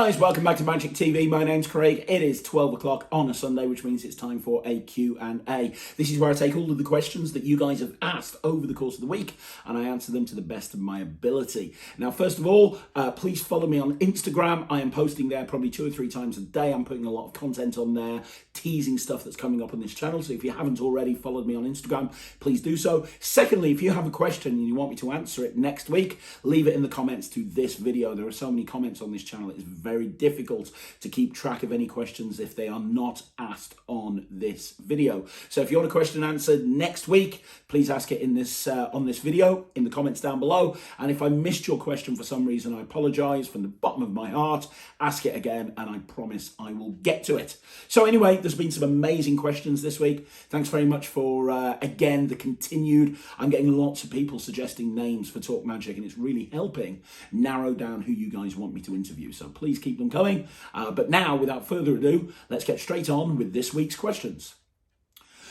guys, welcome back to Magic TV. My name's Craig. It is 12 o'clock on a Sunday, which means it's time for a Q&A. This is where I take all of the questions that you guys have asked over the course of the week and I answer them to the best of my ability. Now, first of all, please follow me on Instagram. I am posting there probably 2 or 3 times a day. I'm putting a lot of content on there, teasing stuff that's coming up on this channel. So if you haven't already followed me on Instagram, please do so. Secondly, if you have a question and you want me to answer it next week, leave it in the comments to this video. There are so many comments on this channel. It's very difficult to keep track of any questions if they are not asked on this video. So if you want a question answered next week, please ask it in this on this video in the comments down below. And if I missed your question for some reason, I apologize from the bottom of my heart. Ask it again and I promise I will get to it. So anyway, there's been some amazing questions this week. Thanks very much for again the continued. I'm getting lots of people suggesting names for Talk Magic and it's really helping narrow down who you guys want me to interview. So please keep them coming. But now, without further ado, let's get straight on with this week's questions.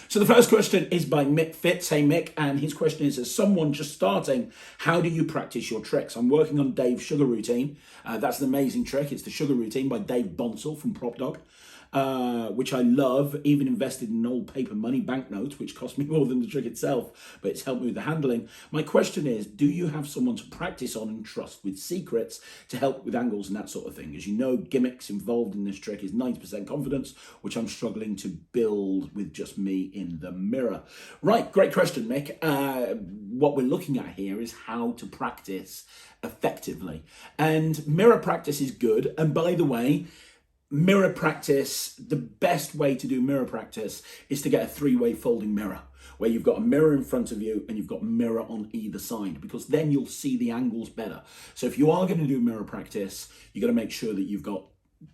So the first question is by Mick Fitz. Hey Mick, and his question is, as someone just starting, how do you practice your tricks? I'm working on Dave's sugar routine. That's an amazing trick. It's the sugar routine by Dave Bonsall from Prop Dog. Which I love, even invested in an old paper money banknote, which cost me more than the trick itself, but it's helped me with the handling. My question is, do you have someone to practice on and trust with secrets to help with angles and that sort of thing? As you know, gimmicks involved in this trick is 90% confidence, which I'm struggling to build with just me in the mirror. Right, great question, Mick. What we're looking at here is how to practice effectively. And mirror practice is good. And by the way, mirror practice, the best way to do mirror practice is to get a 3-way folding mirror where you've got a mirror in front of you and you've got a mirror on either side, because then you'll see the angles better. So if you are going to do mirror practice, you've got to make sure that you've got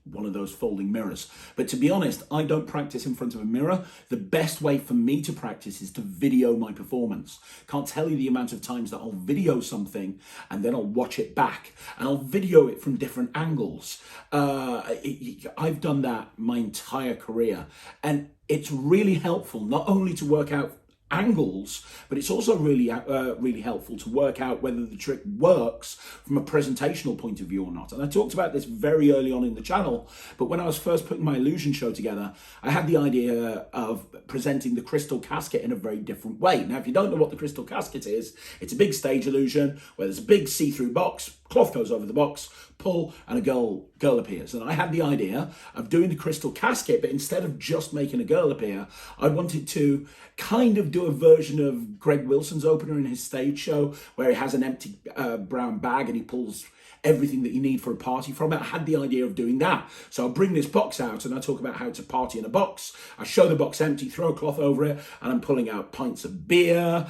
one of those folding mirrors. But to be honest, I don't practice in front of a mirror. The best way for me to practice is to video my performance. Can't tell you the amount of times that I'll video something and then I'll watch it back and I'll video it from different angles. I've done that my entire career and it's really helpful not only to work out angles, but it's also really helpful to work out whether the trick works from a presentational point of view or not. And I talked about this very early on in the channel, but when I was first putting my illusion show together, I had the idea of presenting the crystal casket in a very different way. Now, if you don't know what the crystal casket is, it's a big stage illusion where there's a big see-through box, cloth goes over the box, pull, and a girl appears. And I had the idea of doing the crystal casket, but instead of just making a girl appear, I wanted to kind of do a version of Greg Wilson's opener in his stage show where he has an empty brown bag and he pulls everything that you need for a party from it. I had the idea of doing that. So I'll bring this box out and I talk about how to party in a box. I show the box empty, throw a cloth over it, and I'm pulling out pints of beer,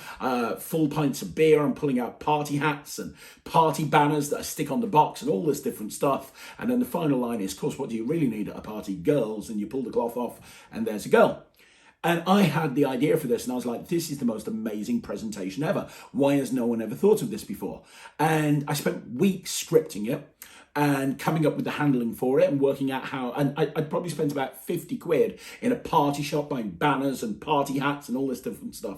full pints of beer. I'm pulling out party hats and party banners that I stick on the box and all this different stuff. And then the final line is, of course, what do you really need at a party? Girls. And you pull the cloth off and there's a girl. And I had the idea for this and I was like, this is the most amazing presentation ever. Why has no one ever thought of this before? And I spent weeks scripting it and coming up with the handling for it and working out how, and I'd probably spent about 50 quid in a party shop buying banners and party hats and all this different stuff.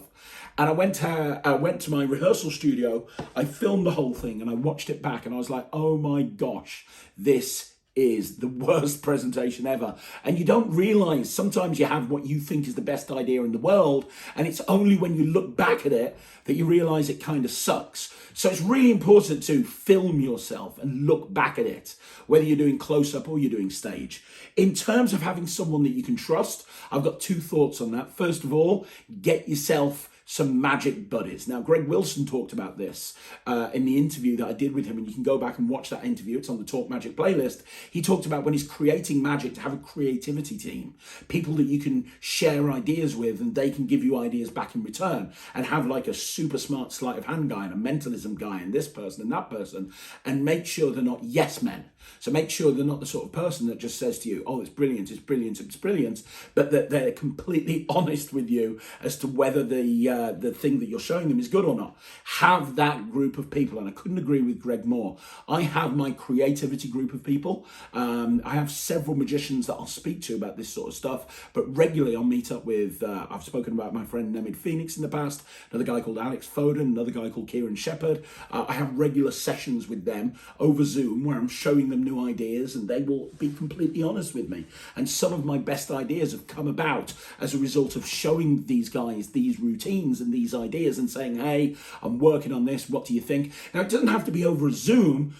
And I went to my rehearsal studio, I filmed the whole thing and I watched it back and I was like, oh my gosh, this is the worst presentation ever. And you don't realize sometimes you have what you think is the best idea in the world, and it's only when you look back at it that you realize it kind of sucks. So it's really important to film yourself and look back at it, whether you're doing close-up or you're doing stage. In terms of having someone that you can trust, I've got 2 thoughts on that. First of all, get yourself some magic buddies. Now, Greg Wilson talked about this in the interview that I did with him, and you can go back and watch that interview. It's on the Talk Magic playlist. He talked about when he's creating magic to have a creativity team, people that you can share ideas with and they can give you ideas back in return, and have like a super smart sleight of hand guy and a mentalism guy and this person and that person, and make sure they're not yes men. So make sure they're not the sort of person that just says to you, oh, it's brilliant, it's brilliant, it's brilliant, but that they're completely honest with you as to whether the the thing that you're showing them is good or not. Have that group of people, and I couldn't agree with Greg more. I have my creativity group of people. I have several magicians that I'll speak to about this sort of stuff, but regularly I'll meet up with, I've spoken about my friend Nemid Phoenix in the past, another guy called Alex Foden, another guy called Kieran Shepherd. I have regular sessions with them over Zoom where I'm showing them new ideas, and they will be completely honest with me. And some of my best ideas have come about as a result of showing these guys these routines and these ideas and saying, hey, I'm working on this, what do you think? Now, it doesn't have to be over Zoom.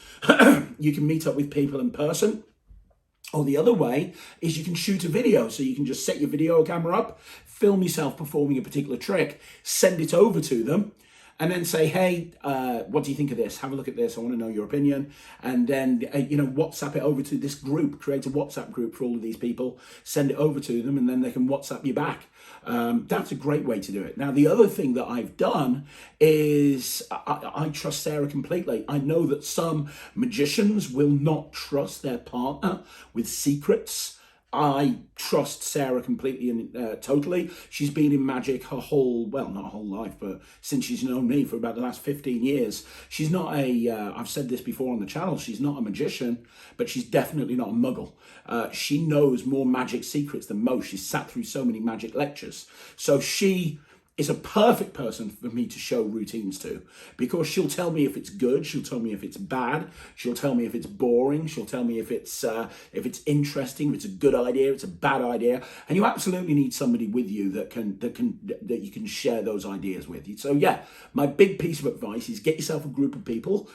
You can meet up with people in person. Or the other way is you can shoot a video. So you can just set your video camera up, film yourself performing a particular trick, send it over to them, and then say, hey, what do you think of this? Have a look at this. I want to know your opinion. And then, WhatsApp it over to this group. Create a WhatsApp group for all of these people. Send it over to them, and then they can WhatsApp you back. That's a great way to do it. Now, the other thing that I've done is I trust Sarah completely. I know that some magicians will not trust their partner with secrets. I trust Sarah completely and totally. She's been in magic her whole, well, not her whole life, but since she's known me for about the last 15 years. She's not I've said this before on the channel, she's not a magician, but she's definitely not a muggle. She knows more magic secrets than most. She's sat through so many magic lectures. So she is a perfect person for me to show routines to, because she'll tell me if it's good, she'll tell me if it's bad, she'll tell me if it's boring, she'll tell me if it's interesting, if it's a good idea, if it's a bad idea. And you absolutely need somebody with you that you can share those ideas with. So yeah, my big piece of advice is get yourself a group of people.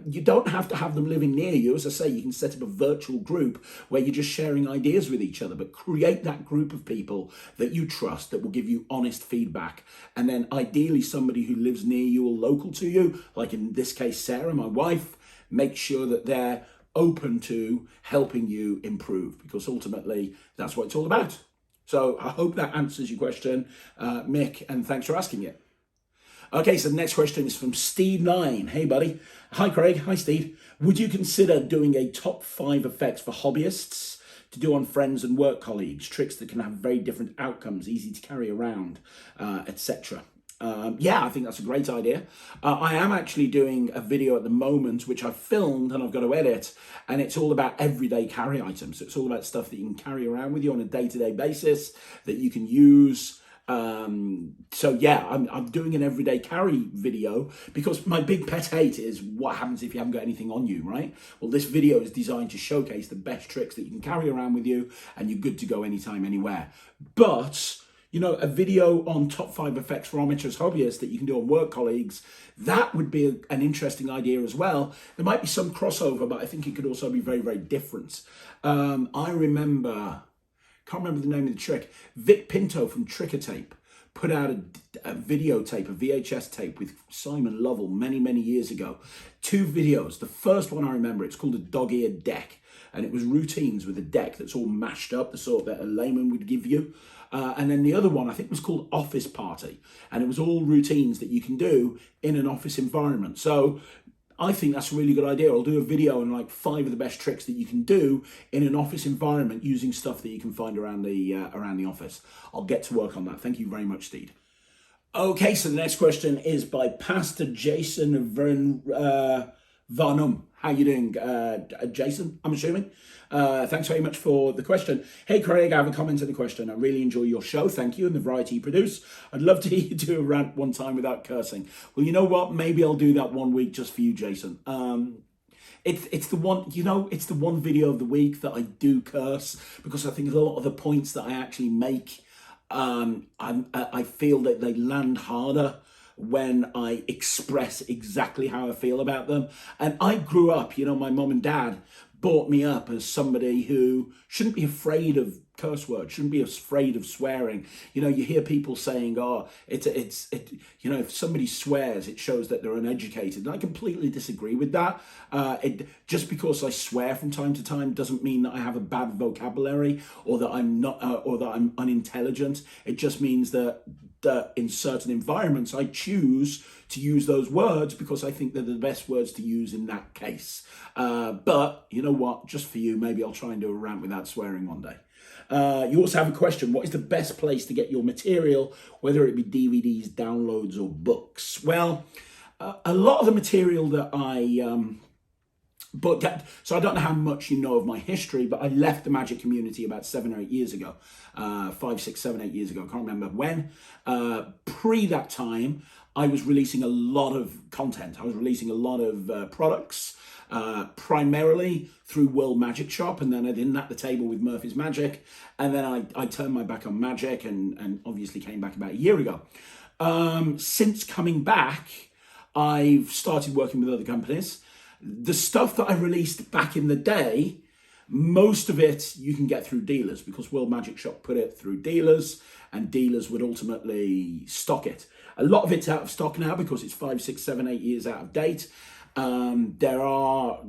You don't have to have them living near you. As I say, you can set up a virtual group where you're just sharing ideas with each other, but create that group of people that you trust, that will give you honest feedback. And then ideally somebody who lives near you or local to you, like in this case, Sarah, my wife. Make sure that they're open to helping you improve, because ultimately that's what it's all about. So I hope that answers your question, Mick, and thanks for asking it. Okay, so the next question is from Steve9. Hey, buddy. Hi, Craig. Hi, Steve. Would you consider doing a top 5 effects for hobbyists to do on friends and work colleagues, tricks that can have very different outcomes, easy to carry around, etc.? Yeah, I think that's a great idea. I am actually doing a video at the moment, which I've filmed and I've got to edit, and it's all about everyday carry items. So it's all about stuff that you can carry around with you on a day-to-day basis that you can use. So yeah, I'm doing an everyday carry video, because my big pet hate is what happens if you haven't got anything on you, right? Well, this video is designed to showcase the best tricks that you can carry around with you, and you're good to go anytime, anywhere. But a video on top 5 effects for amateurs, hobbyists that you can do on work colleagues, that would be an interesting idea as well. There might be some crossover, but I think it could also be very, very different. Can't remember the name of the trick. Vic Pinto from Tricker Tape put out a videotape, a VHS tape with Simon Lovell many, many years ago. 2 videos. The first one I remember, it's called a dog-eared deck. And it was routines with a deck that's all mashed up, the sort that a layman would give you. And then the other one, I think, was called Office Party. And it was all routines that you can do in an office environment. So I think that's a really good idea. I'll do a video on like 5 of the best tricks that you can do in an office environment using stuff that you can find around the office. I'll get to work on that. Thank you very much, Steve. Okay, so the next question is by Pastor Jason Varnum. How you doing, Jason, I'm assuming? Thanks very much for the question. Hey, Craig, I have a comment on the question. I really enjoy your show. Thank you, and the variety you produce. I'd love to hear you do a rant one time without cursing. Well, you know what? Maybe I'll do that one week just for you, Jason. It's the one, it's the one video of the week that I do curse, because I think a lot of the points that I actually make, I feel that they land harder when I express exactly how I feel about them. And I grew up, my mom and dad brought me up as somebody who shouldn't be afraid of curse words, shouldn't be afraid of swearing. You hear people saying, if somebody swears, it shows that they're uneducated. And I completely disagree with that. Just because I swear from time to time doesn't mean that I have a bad vocabulary, or that I'm not, or that I'm unintelligent. It just means that in certain environments, I choose to use those words because I think they're the best words to use in that case. But you know what? Just for you, maybe I'll try and do a rant without swearing one day. You also have a question: what is the best place to get your material, whether it be DVDs, downloads, or books? Well, a lot of the material that so I don't know how much you know of my history, but I left the magic community about 7 or 8 years ago, 5, 6, 7, 8 years ago. I can't remember when. Pre that time, I was releasing a lot of content. I was releasing a lot of products, primarily through World Magic Shop, and then I did at the table with Murphy's Magic, and then I turned my back on magic and obviously came back about a year ago. Since coming back, I've started working with other companies. The stuff that I released back in the day, most of it you can get through dealers, because World Magic Shop put it through dealers and dealers would ultimately stock it. A lot of it's out of stock now because it's 5, 6, 7, 8 years out of date. But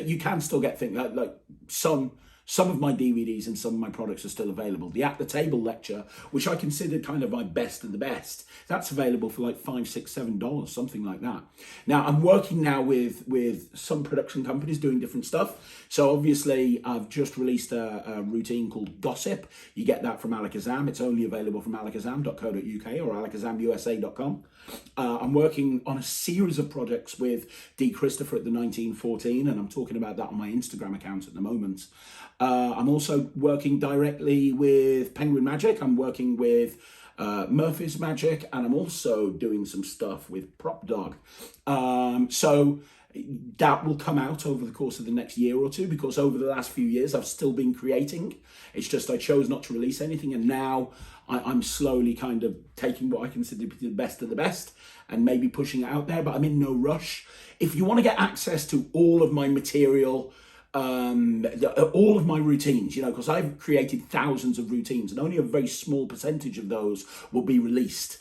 you can still get things like some of my DVDs and some of my products are still available. The At the Table lecture, which I consider kind of my best of the best, that's available for like $5, $6, $7, something like that. Now I'm working now with some production companies doing different stuff. So obviously I've just released a routine called Gossip. You get that from Alakazam. It's only available from alakazam.co.uk or alakazamusa.com. I'm working on a series of projects with D. Christopher at the 1914, and I'm talking about that on my Instagram account at the moment. I'm also working directly with Penguin Magic. I'm working with Murphy's Magic, and I'm also doing some stuff with Prop Dog. So that will come out over the course of the next year or two, because over the last few years I've still been creating. It's just I chose not to release anything, and now I'm slowly kind of taking what I consider to be the best of the best and maybe pushing it out there, but I'm in no rush. If you want to get access to all of my material, all of my routines, because I've created thousands of routines and only a very small percentage of those will be released,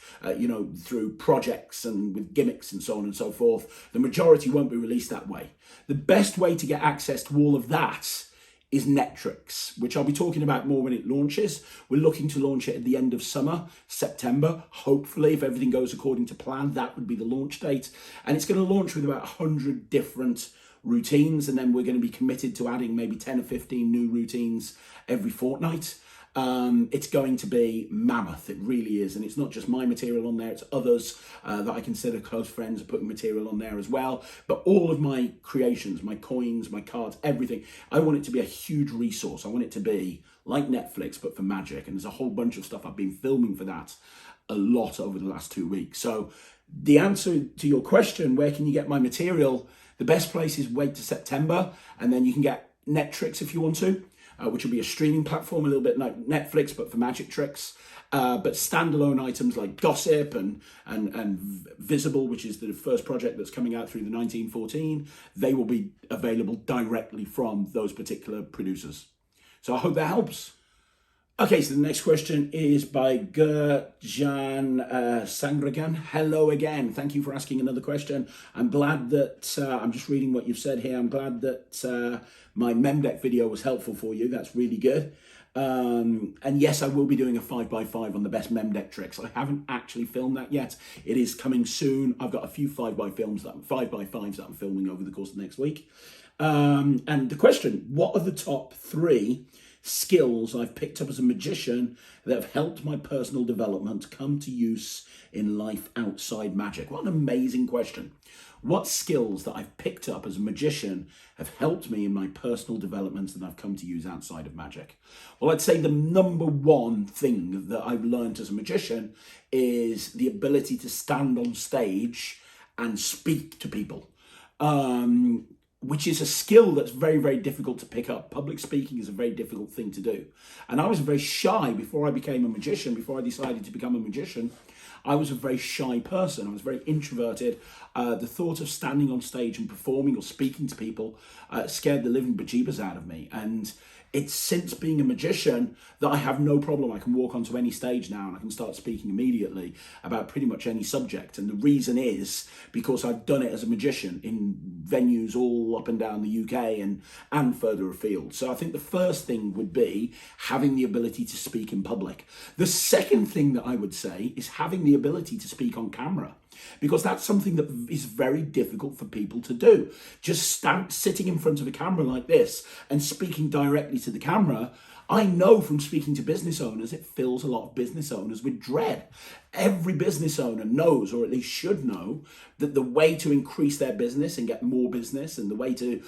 through projects and with gimmicks and so on and so forth. The majority won't be released that way. The best way to get access to all of that is Netrix, which I'll be talking about more when it launches. We're looking to launch it at the end of summer, September. Hopefully, if everything goes according to plan, that would be the launch date. And it's going to launch with about 100 different routines, and then we're going to be committed to adding maybe 10 or 15 new routines every fortnight. It's going to be mammoth, it really is, and it's not just my material on there, it's others that I consider close friends are putting material on there as well. But all of my creations, my coins, my cards, everything, I want it to be a huge resource. I want it to be like Netflix but for magic, and there's a whole bunch of stuff I've been filming for that a lot over the last 2 weeks. So the answer to your question, where can you get my material? The best place is wait to September, and then you can get Netrix if you want to, which will be a streaming platform, a little bit like Netflix, but for magic tricks. But standalone items like Gossip and Visible, which is the first project that's coming out through the 1914, they will be available directly from those particular producers. So I hope that helps. Okay, so the next question is by Gurjan Sangragan. Hello again. Thank you for asking another question. I'm glad that, I'm just reading what you've said here. I'm glad that my Memdeck video was helpful for you. That's really good. And yes, I will be doing a 5x5 on the best Memdeck tricks. I haven't actually filmed that yet. It is coming soon. I've got a few 5x5s that I'm filming over the course of next week. And the question, what are the top 3 skills I've picked up as a magician that have helped my personal development come to use in life outside magic? What an amazing question. What skills that I've picked up as a magician have helped me in my personal development and I've come to use outside of magic? Well, I'd say the number one thing that I've learned as a magician is the ability to stand on stage and speak to people. Which is a skill that's very, very difficult to pick up. Public speaking is a very difficult thing to do. And I was very shy before I became a magician, before I decided to become a magician. I was a very shy person. I was very introverted. The thought of standing on stage and performing or speaking to people scared the living bejeebers out of me. And it's since being a magician that I have no problem. I can walk onto any stage now and I can start speaking immediately about pretty much any subject. And the reason is because I've done it as a magician in venues all up and down the UK and further afield. So I think the first thing would be having the ability to speak in public. The second thing that I would say is having the ability to speak on camera, because that's something that is very difficult for people to do. Just sitting in front of a camera like this and speaking directly to the camera, I know from speaking to business owners, it fills a lot of business owners with dread. Every business owner knows, or at least should know, that the way to increase their business and get more business and the way to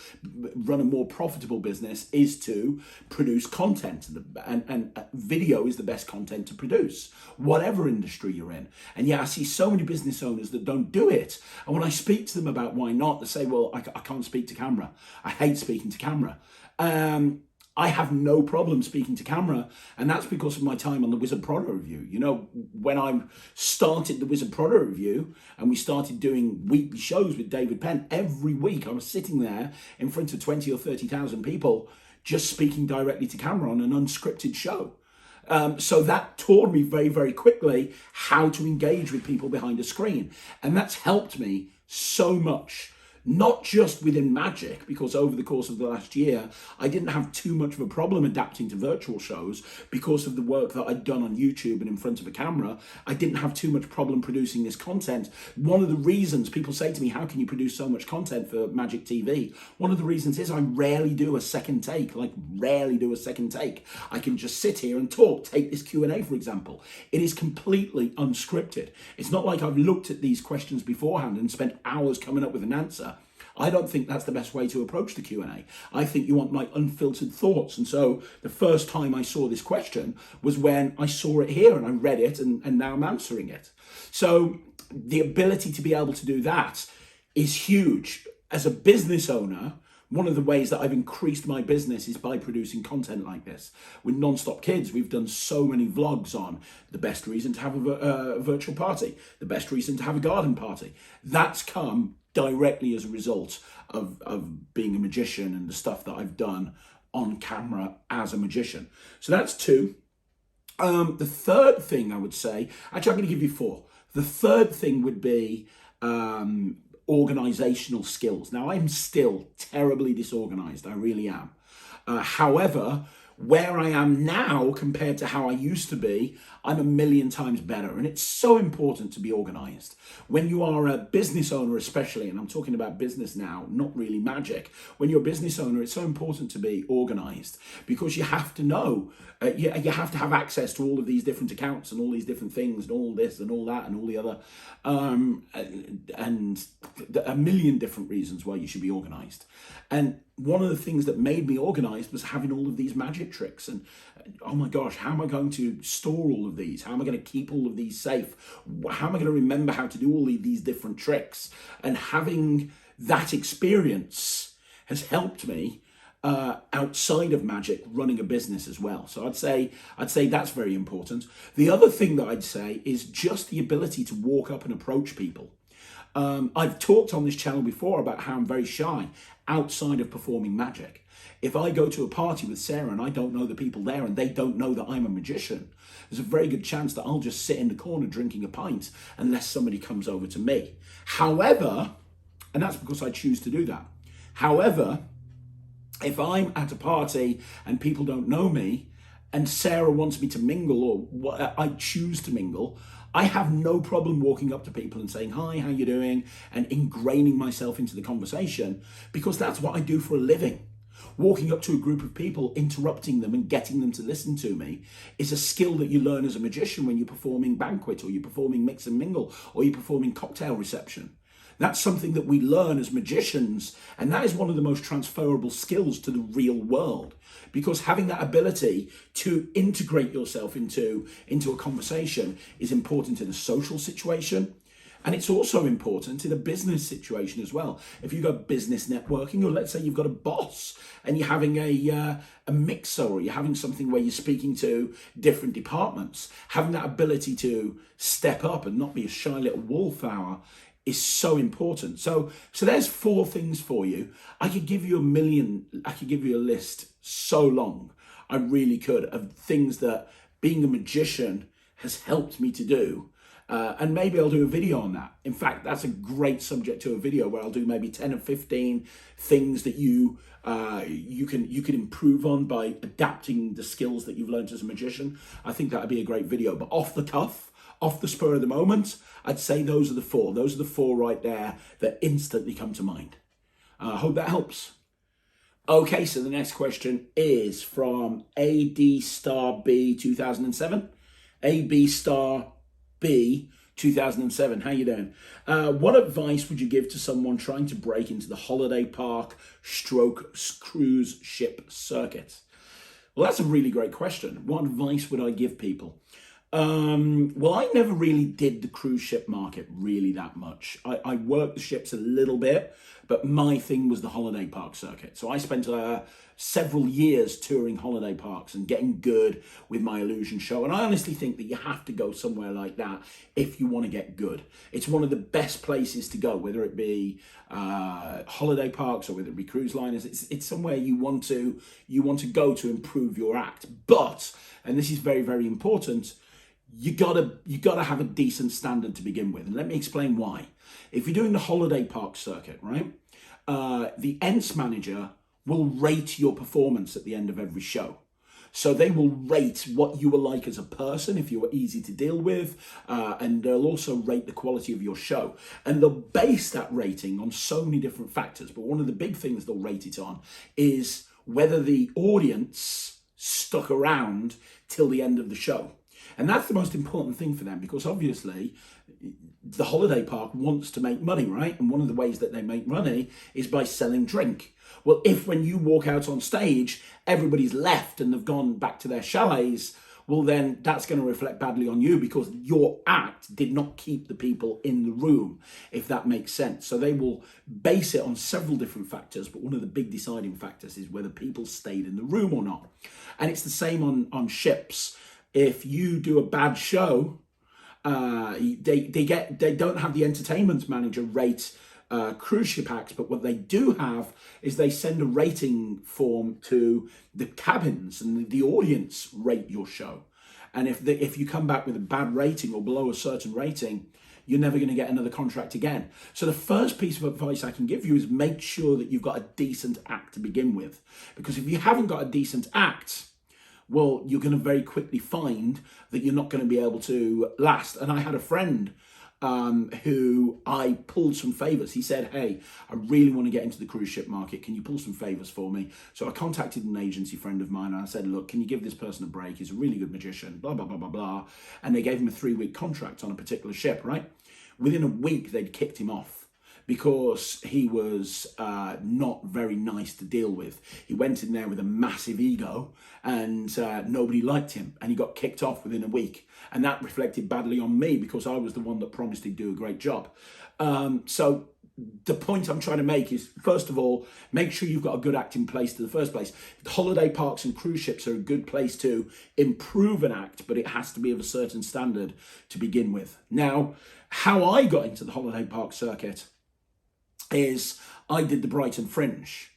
run a more profitable business is to produce content. And video is the best content to produce, whatever industry you're in. And yet I see so many business owners that don't do it. And when I speak to them about why not, they say, well, I can't speak to camera. I hate speaking to camera. I have no problem speaking to camera, and that's because of my time on the Wizard Product Review. You know, when I started the Wizard Product Review and we started doing weekly shows with David Penn, every week I was sitting there in front of 20 or 30,000 people just speaking directly to camera on an unscripted show. So that taught me very, very quickly how to engage with people behind a screen. And that's helped me so much. Not just within magic, because over the course of the last year, I didn't have too much of a problem adapting to virtual shows because of the work that I'd done on YouTube and in front of a camera. I didn't have too much problem producing this content. One of the reasons people say to me, how can you produce so much content for Magic TV? One of the reasons is I rarely do a second take, rarely do a second take. I can just sit here and talk. Take this Q&A, for example. It is completely unscripted. It's not like I've looked at these questions beforehand and spent hours coming up with an answer. I don't think that's the best way to approach the Q&A. I think you want my unfiltered thoughts. And so the first time I saw this question was when I saw it here and I read it and now I'm answering it. So the ability to be able to do that is huge. As a business owner, one of the ways that I've increased my business is by producing content like this. With Nonstop Kids, we've done so many vlogs on the best reason to have a virtual party, the best reason to have a garden party. That's come directly as a result of being a magician and the stuff that I've done on camera as a magician. So that's two. The third thing I would say, actually I'm going to give you four. The third thing would be organizational skills. Now I'm still terribly disorganized, I really am. However, where I am now compared to how I used to be, I'm a million times better. And it's so important to be organized. When you are a business owner especially, and I'm talking about business now, not really magic. When you're a business owner, it's so important to be organized because you have to know, you have to have access to all of these different accounts and all these different things and all this and all that and all the other, and a million different reasons why you should be organized. And one of the things that made me organized was having all of these magic tricks and oh my gosh, how am I going to store all of these? How am I going to keep all of these safe? How am I going to remember how to do all of these different tricks? And having that experience has helped me outside of magic running a business as well. So I'd say that's very important. The other thing that I'd say is just the ability to walk up and approach people. I've talked on this channel before about how I'm very shy outside of performing magic. If I go to a party with Sarah and I don't know the people there and they don't know that I'm a magician, there's a very good chance that I'll just sit in the corner drinking a pint unless somebody comes over to me. However, and that's because I choose to do that. However, if I'm at a party and people don't know me and Sarah wants me to mingle or I choose to mingle, I have no problem walking up to people and saying, hi, how you doing? And ingraining myself into the conversation because that's what I do for a living. Walking up to a group of people, interrupting them and getting them to listen to me is a skill that you learn as a magician when you're performing banquet or you're performing mix and mingle or you're performing cocktail reception. That's something that we learn as magicians, and that is one of the most transferable skills to the real world, because having that ability to integrate yourself into a conversation is important in a social situation. And it's also important in a business situation as well. If you've got business networking, or let's say you've got a boss and you're having a mixer, or you're having something where you're speaking to different departments, having that ability to step up and not be a shy little wallflower is so important. So there's four things for you. I could give you a list so long. I really could, of things that being a magician has helped me to do. And maybe I'll do a video on that. In fact, that's a great subject to a video where I'll do maybe 10 or 15 things that you can improve on by adapting the skills that you've learned as a magician. I think that'd be a great video. But off the cuff, off the spur of the moment, I'd say those are the four. Those are the four right there that instantly come to mind. I hope that helps. Okay, so the next question is from AD Star B 2007. AB Star B 2007. How you doing? What advice would you give to someone trying to break into the holiday park stroke cruise ship circuit? Well, that's a really great question. What advice would I give people? Well, I never really did the cruise ship market really that much. I worked the ships a little bit, but my thing was the holiday park circuit. So I spent several years touring holiday parks and getting good with my illusion show. And I honestly think that you have to go somewhere like that if you want to get good. It's one of the best places to go, whether it be holiday parks or whether it be cruise liners. It's somewhere you want to go to improve your act. But, and this is very, very important, you gotta have a decent standard to begin with, and let me explain why. If you're doing the holiday park circuit, right, the ENTS manager will rate your performance at the end of every show. So they will rate what you were like as a person, if you were easy to deal with, and they'll also rate the quality of your show. And they'll base that rating on so many different factors, but one of the big things they'll rate it on is whether the audience stuck around till the end of the show. And that's the most important thing for them, because obviously the holiday park wants to make money, right? And one of the ways that they make money is by selling drink. Well, if when you walk out on stage, everybody's left and they've gone back to their chalets, well, then that's going to reflect badly on you, because your act did not keep the people in the room, if that makes sense. So they will base it on several different factors, but one of the big deciding factors is whether people stayed in the room or not. And it's the same on ships. If you do a bad show, they don't have the entertainment manager rate cruise ship acts, but what they do have is they send a rating form to the cabins, and the audience rate your show. And if you come back with a bad rating or below a certain rating, you're never going to get another contract again. So the first piece of advice I can give you is make sure that you've got a decent act to begin with, because if you haven't got a decent act, well, you're going to very quickly find that you're not going to be able to last. And I had a friend who I pulled some favors. He said, hey, I really want to get into the cruise ship market. Can you pull some favors for me? So I contacted an agency friend of mine and I said, look, can you give this person a break? He's a really good magician, blah, blah, blah, blah, blah. And they gave him a 3-week contract on a particular ship, right? Within a week, they'd kicked him off, because he was not very nice to deal with. He went in there with a massive ego, and nobody liked him, and he got kicked off within a week. And that reflected badly on me, because I was the one that promised he'd do a great job. So the point I'm trying to make is, first of all, make sure you've got a good act in place to the first place. Holiday parks and cruise ships are a good place to improve an act, but it has to be of a certain standard to begin with. Now, how I got into the holiday park circuit is I did the Brighton Fringe,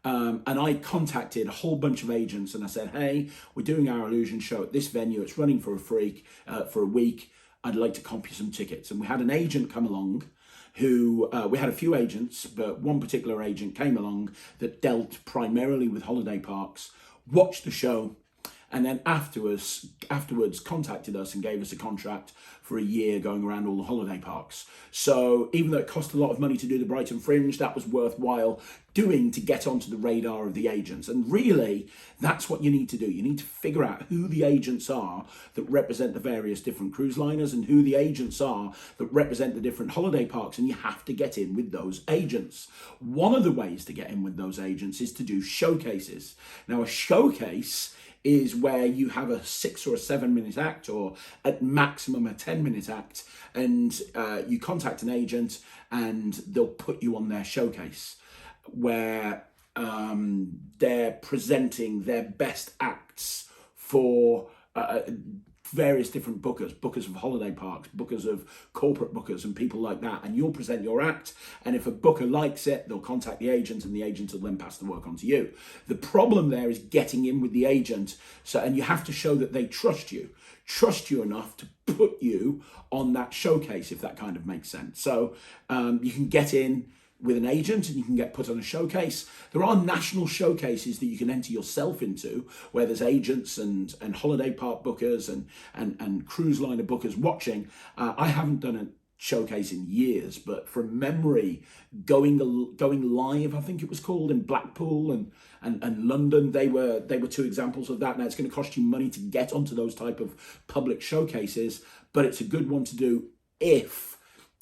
and I contacted a whole bunch of agents and I said, hey, we're doing our illusion show at this venue. It's running for a week. I'd like to comp you some tickets. And we had an agent come along who, we had a few agents, but one particular agent came along that dealt primarily with holiday parks, watched the show, and then afterwards contacted us and gave us a contract for a year going around all the holiday parks. So even though it cost a lot of money to do the Brighton Fringe, that was worthwhile doing to get onto the radar of the agents. And really, that's what you need to do. You need to figure out who the agents are that represent the various different cruise liners and who the agents are that represent the different holiday parks, and you have to get in with those agents. One of the ways to get in with those agents is to do showcases. Now, a showcase is where you have a 6 or a 7 minute act, or at maximum a 10-minute act, and you contact an agent and they'll put you on their showcase where they're presenting their best acts for various different bookers of holiday parks, bookers of corporate bookers and people like that, and you'll present your act, and if a booker likes it, they'll contact the agent and the agent will then pass the work on to you. The problem there is getting in with the agent, and you have to show that they trust you enough to put you on that showcase, if that kind of makes sense. So you can get in with an agent and you can get put on a showcase. There are national showcases that you can enter yourself into, where there's agents and holiday park bookers and cruise liner bookers watching. I haven't done showcase in years, but from memory, going live, I think it was called, in Blackpool and London, they were two examples of that. Now it's going to cost you money to get onto those type of public showcases, but it's a good one to do if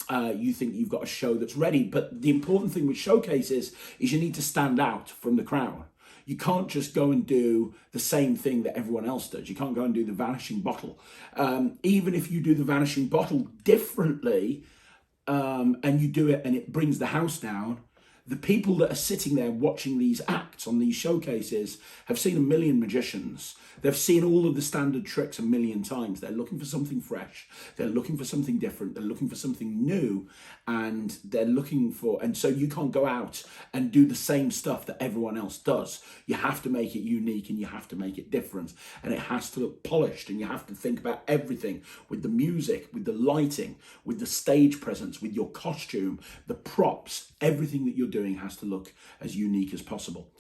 you think you've got a show that's ready. But the important thing with showcases is you need to stand out from the crowd. You can't just go and do the same thing that everyone else does. You can't go and do the vanishing bottle. Even if you do the vanishing bottle differently, and you do it and it brings the house down, the people that are sitting there watching these acts on these showcases have seen a million magicians. They've seen all of the standard tricks a million times. They're looking for something fresh. They're looking for something different. They're looking for something new. And and so you can't go out and do the same stuff that everyone else does. You have to make it unique and you have to make it different. And it has to look polished, and you have to think about everything with the music, with the lighting, with the stage presence, with your costume, the props, everything that you're doing has to look as unique as possible.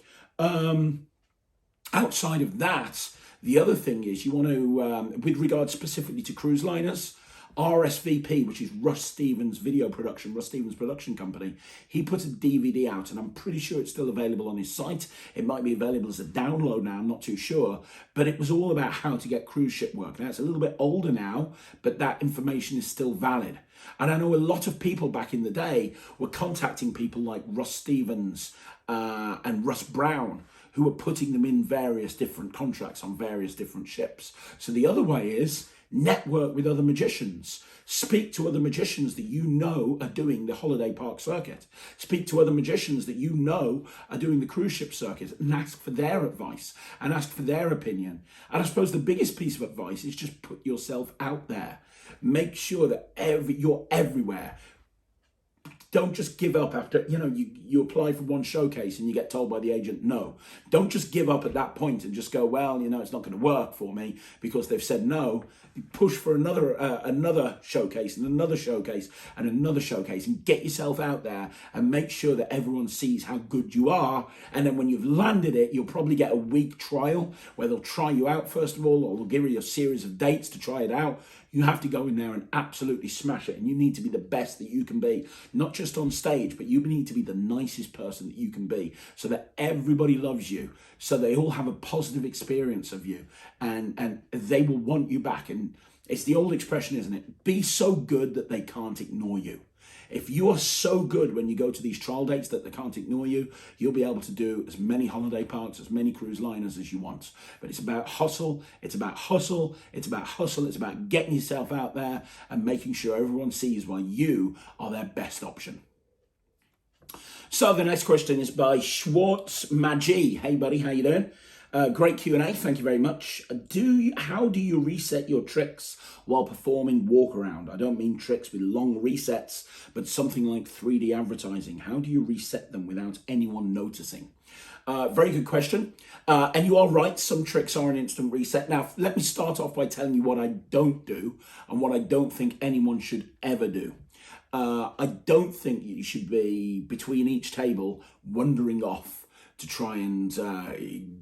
Outside of that, the other thing is you want to, with regard specifically to cruise liners, RSVP, which is Russ Stevens production company, he put a DVD out, and I'm pretty sure it's still available on his site. It might be available as a download now, I'm not too sure, but it was all about how to get cruise ship work. Now it's a little bit older now, but that information is still valid. And I know a lot of people back in the day were contacting people like Russ Stevens and Russ Brown, who were putting them in various different contracts on various different ships. So the other way is network with other magicians. Speak to other magicians that you know are doing the holiday park circuit. Speak to other magicians that you know are doing the cruise ship circuit, and ask for their advice and ask for their opinion. And I suppose the biggest piece of advice is just put yourself out there. Make sure that you're everywhere. Don't just give up after, you apply for one showcase and you get told by the agent no. Don't just give up at that point and just go, well, it's not going to work for me because they've said no. Push for another showcase and another showcase and another showcase, and get yourself out there and make sure that everyone sees how good you are. And then when you've landed it, you'll probably get a week trial where they'll try you out first of all, or they'll give you a series of dates to try it out. You have to go in there and absolutely smash it, and you need to be the best that you can be, not just on stage, but you need to be the nicest person that you can be, so that everybody loves you, so they all have a positive experience of you, and they will want you back. And it's the old expression, isn't it? Be so good that they can't ignore you. If you are so good when you go to these trial dates that they can't ignore you, you'll be able to do as many holiday parks, as many cruise liners as you want. But it's about hustle, it's about hustle, it's about hustle, it's about getting yourself out there and making sure everyone sees why you are their best option. So the next question is by Schwartz Magi. Hey buddy, how you doing? Great Q&A, thank you very much. How do you reset your tricks while performing walk around? I don't mean tricks with long resets, but something like 3D advertising. How do you reset them without anyone noticing? Very good question. And you are right, some tricks are an instant reset. Now, let me start off by telling you what I don't do and what I don't think anyone should ever do. I don't think you should be between each table wandering off to try and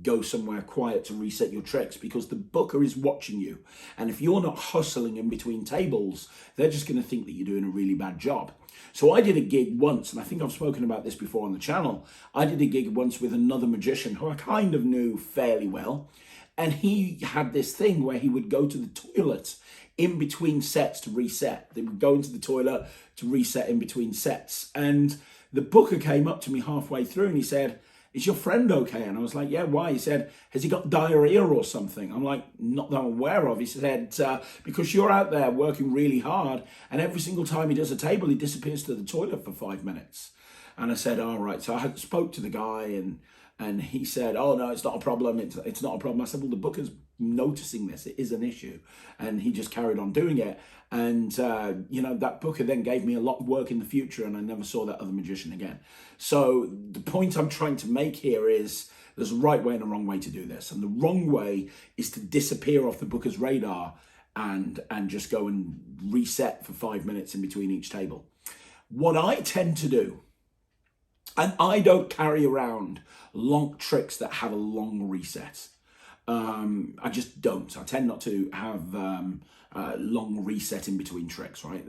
go somewhere quiet to reset your tricks, because the booker is watching you. And if you're not hustling in between tables, they're just going to think that you're doing a really bad job. So I did a gig once, and I think I've spoken about this before on the channel. I did a gig once with another magician who I kind of knew fairly well. And he had this thing where he would go to the toilet in between sets to reset. They would go into the toilet to reset in between sets. And the booker came up to me halfway through and he said, "Is your friend okay?" And I was like, "Yeah, why?" He said, "Has he got diarrhea or something?" I'm like, "Not that I'm aware of." He said, "Because you're out there working really hard, and every single time he does a table, he disappears to the toilet for 5 minutes." And I said, "All right." So I had spoke to the guy, and he said, "Oh, no, it's not a problem. It's not a problem." I said, "Well, the booker's noticing this. It is an issue." And he just carried on doing it. And, that booker then gave me a lot of work in the future, and I never saw that other magician again. So the point I'm trying to make here is there's a right way and a wrong way to do this. And the wrong way is to disappear off the booker's radar and just go and reset for 5 minutes in between each table. What I tend to do, and I don't carry around long tricks that have a long reset. I just don't. I tend not to have long reset in between tricks, right?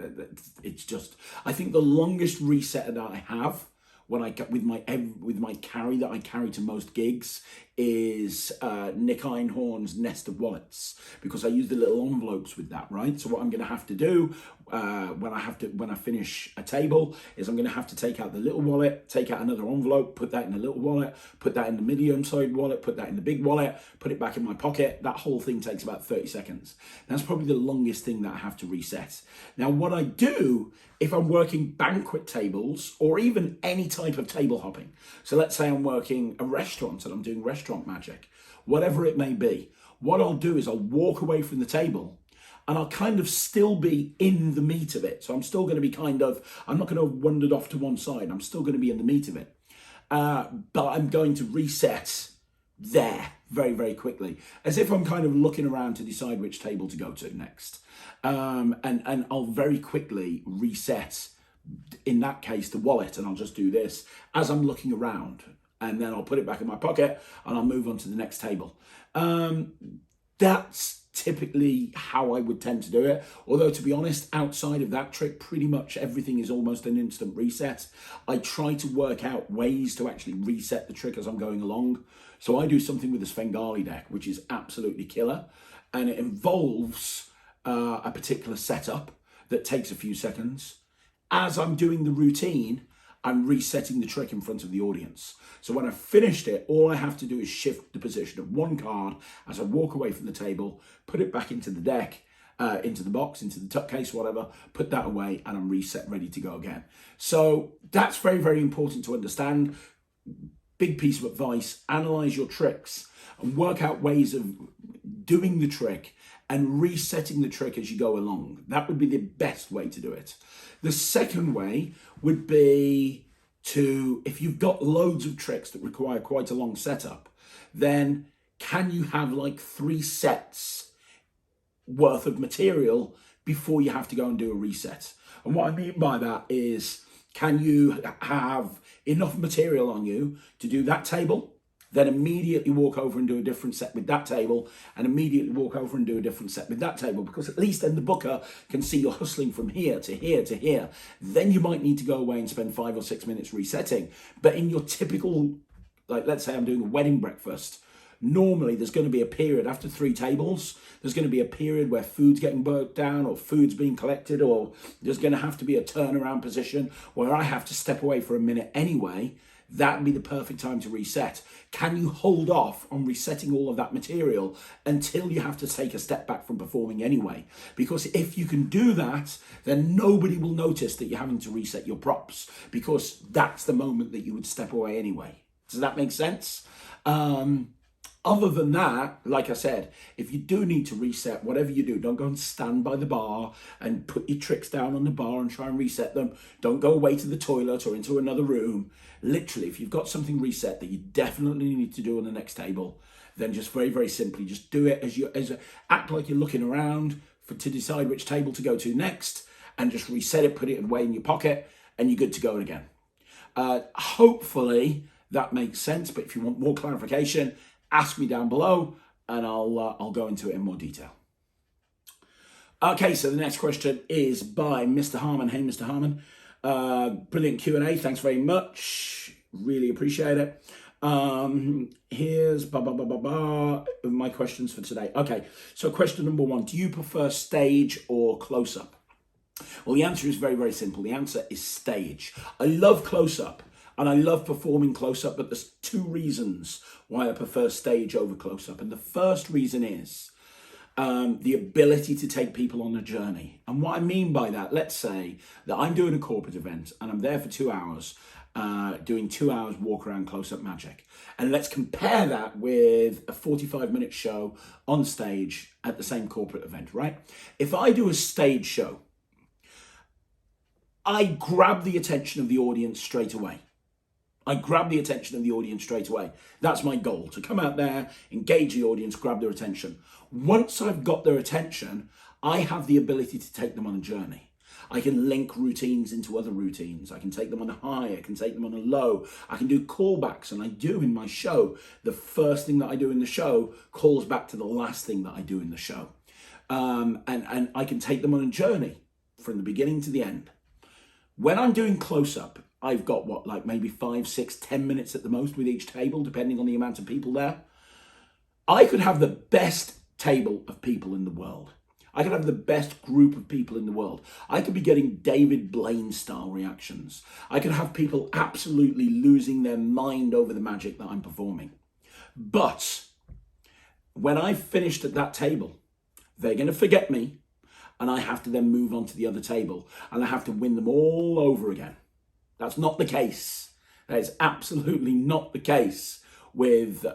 It's just, I think the longest reset that I have when I get with my carry that I carry to most gigs is Nick Einhorn's Nest of Wallets, because I use the little envelopes with that, right? So what I'm going to have to do when I finish a table is I'm going to have to take out the little wallet, take out another envelope, put that in the little wallet, put that in the medium-sized wallet, put that in the big wallet, put it back in my pocket. That whole thing takes about 30 seconds. That's probably the longest thing that I have to reset. Now, what I do if I'm working banquet tables or even any type of table hopping, so let's say I'm working a restaurant and I'm doing restaurant magic, whatever it may be, what I'll do is I'll walk away from the table and I'll kind of still be in the meat of it. So I'm still going to be I'm not going to have wandered off to one side. I'm still going to be in the meat of it. But I'm going to reset there very, very quickly, as if I'm kind of looking around to decide which table to go to next. And I'll very quickly reset, in that case, the wallet, and I'll just do this as I'm looking around, and then I'll put it back in my pocket and I'll move on to the next table. That's typically how I would tend to do it. Although, to be honest, outside of that trick, pretty much everything is almost an instant reset. I try to work out ways to actually reset the trick as I'm going along. So I do something with the Svengali deck, which is absolutely killer. And it involves a particular setup that takes a few seconds. As I'm doing the routine, I'm resetting the trick in front of the audience. So when I've finished it, all I have to do is shift the position of one card as I walk away from the table, put it back into the deck, into the box, into the tuck case, whatever, put that away, and I'm reset, ready to go again. So that's very, very important to understand. Big piece of advice: analyze your tricks and work out ways of doing the trick and resetting the trick as you go along. That would be the best way to do it. The second way would be if you've got loads of tricks that require quite a long setup, then can you have like 3 sets worth of material before you have to go and do a reset? And what I mean by that is, can you have enough material on you to do that table, then immediately walk over and do a different set with that table, and immediately walk over and do a different set with that table, because at least then the booker can see you're hustling from here to here to here. Then you might need to go away and spend 5 or 6 minutes resetting. But in your typical, like let's say I'm doing a wedding breakfast, normally there's going to be a period after 3 tables, there's going to be a period where food's getting burnt down or food's being collected, or there's going to have to be a turnaround position where I have to step away for a minute anyway. That'd be the perfect time to reset. Can you hold off on resetting all of that material until you have to take a step back from performing anyway? Because if you can do that, then nobody will notice that you're having to reset your props, because that's the moment that you would step away anyway. Does that make sense? Other than that, like I said, if you do need to reset, whatever you do, don't go and stand by the bar and put your tricks down on the bar and try and reset them. Don't go away to the toilet or into another room. Literally, if you've got something reset that you definitely need to do on the next table, then just very, very simply, just do it act like you're looking around to decide which table to go to next, and just reset it, put it away in your pocket, and you're good to go again. Hopefully that makes sense, but if you want more clarification, ask me down below and I'll go into it in more detail. Okay, so the next question is by Mr. Harmon. Hey, Mr. Harmon. Brilliant Q&A. Thanks very much. Really appreciate it. Here's my questions for today. Okay, so question number 1. Do you prefer stage or close-up? Well, the answer is very, very simple. The answer is stage. I love close-up. And I love performing close-up, but there's 2 reasons why I prefer stage over close-up. And the first reason is the ability to take people on a journey. And what I mean by that, let's say that I'm doing a corporate event and I'm there for 2 hours, doing 2 hours walk around close-up magic. And let's compare that with a 45-minute show on stage at the same corporate event, right? If I do a stage show, I grab the attention of the audience straight away. That's my goal, to come out there, engage the audience, grab their attention. Once I've got their attention, I have the ability to take them on a journey. I can link routines into other routines. I can take them on a high, I can take them on a low. I can do callbacks, and I do in my show. The first thing that I do in the show calls back to the last thing that I do in the show. and I can take them on a journey from the beginning to the end. When I'm doing close-up, I've got like maybe 5, 6, 10 minutes at the most with each table, depending on the amount of people there. I could have the best table of people in the world. I could have the best group of people in the world. I could be getting David Blaine style reactions. I could have people absolutely losing their mind over the magic that I'm performing. But when I've finished at that table, they're going to forget me, and I have to then move on to the other table, and I have to win them all over again. That's not the case. That is absolutely not the case with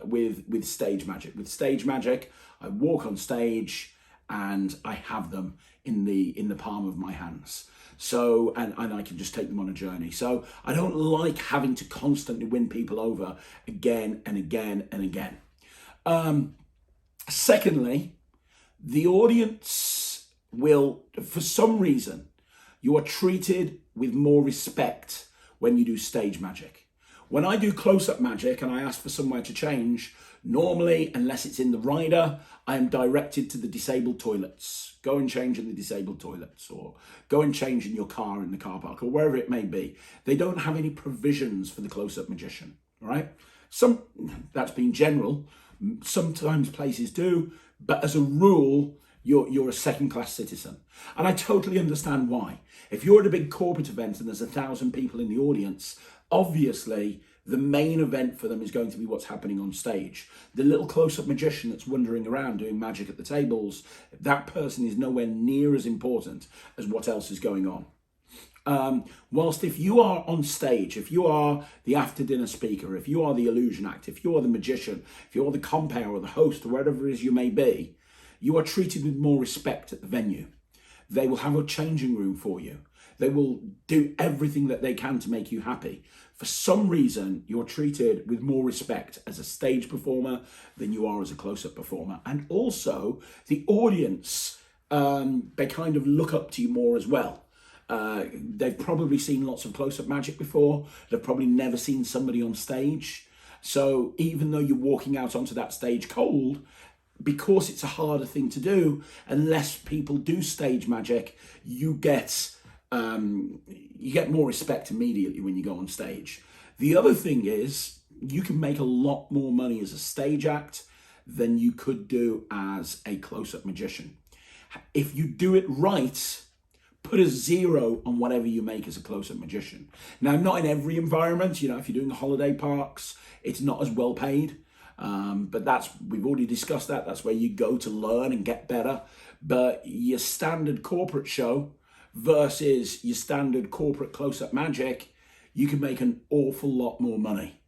stage magic. With stage magic, I walk on stage and I have them in the palm of my hands. So, and I can just take them on a journey. So I don't like having to constantly win people over again and again and again. Secondly, the audience will, for some reason, you are treated with more respect when you do stage magic. When I do close-up magic and I ask for somewhere to change, normally, unless it's in the rider, I am directed to the disabled toilets. Go and change in the disabled toilets, or go and change in your car in the car park, or wherever it may be. They don't have any provisions for the close-up magician, right? That's been general. Sometimes places do, but as a rule, you're a second-class citizen. And I totally understand why. If you're at a big corporate event and there's 1,000 people in the audience, obviously the main event for them is going to be what's happening on stage. The little close-up magician that's wandering around doing magic at the tables, that person is nowhere near as important as what else is going on. Whilst if you are on stage, if you are the after-dinner speaker, if you are the illusion act, if you are the magician, if you are the compere or the host or whatever it is you may be, you are treated with more respect at the venue. They will have a changing room for you. They will do everything that they can to make you happy. For some reason, you're treated with more respect as a stage performer than you are as a close-up performer. And also, the audience, they kind of look up to you more as well. They've probably seen lots of close-up magic before. They've probably never seen somebody on stage. So even though you're walking out onto that stage cold, because it's a harder thing to do, unless people do stage magic, you get more respect immediately when you go on stage. The other thing is, you can make a lot more money as a stage act than you could do as a close-up magician. If you do it right, put a 0 on whatever you make as a close-up magician. Now, not in every environment. You know, if you're doing holiday parks, it's not as well paid. But we've already discussed that. That's where you go to learn and get better. But your standard corporate show versus your standard corporate close-up magic, you can make an awful lot more money.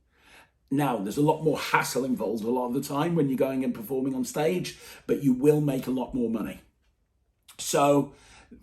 Now, there's a lot more hassle involved a lot of the time when you're going and performing on stage, but you will make a lot more money. So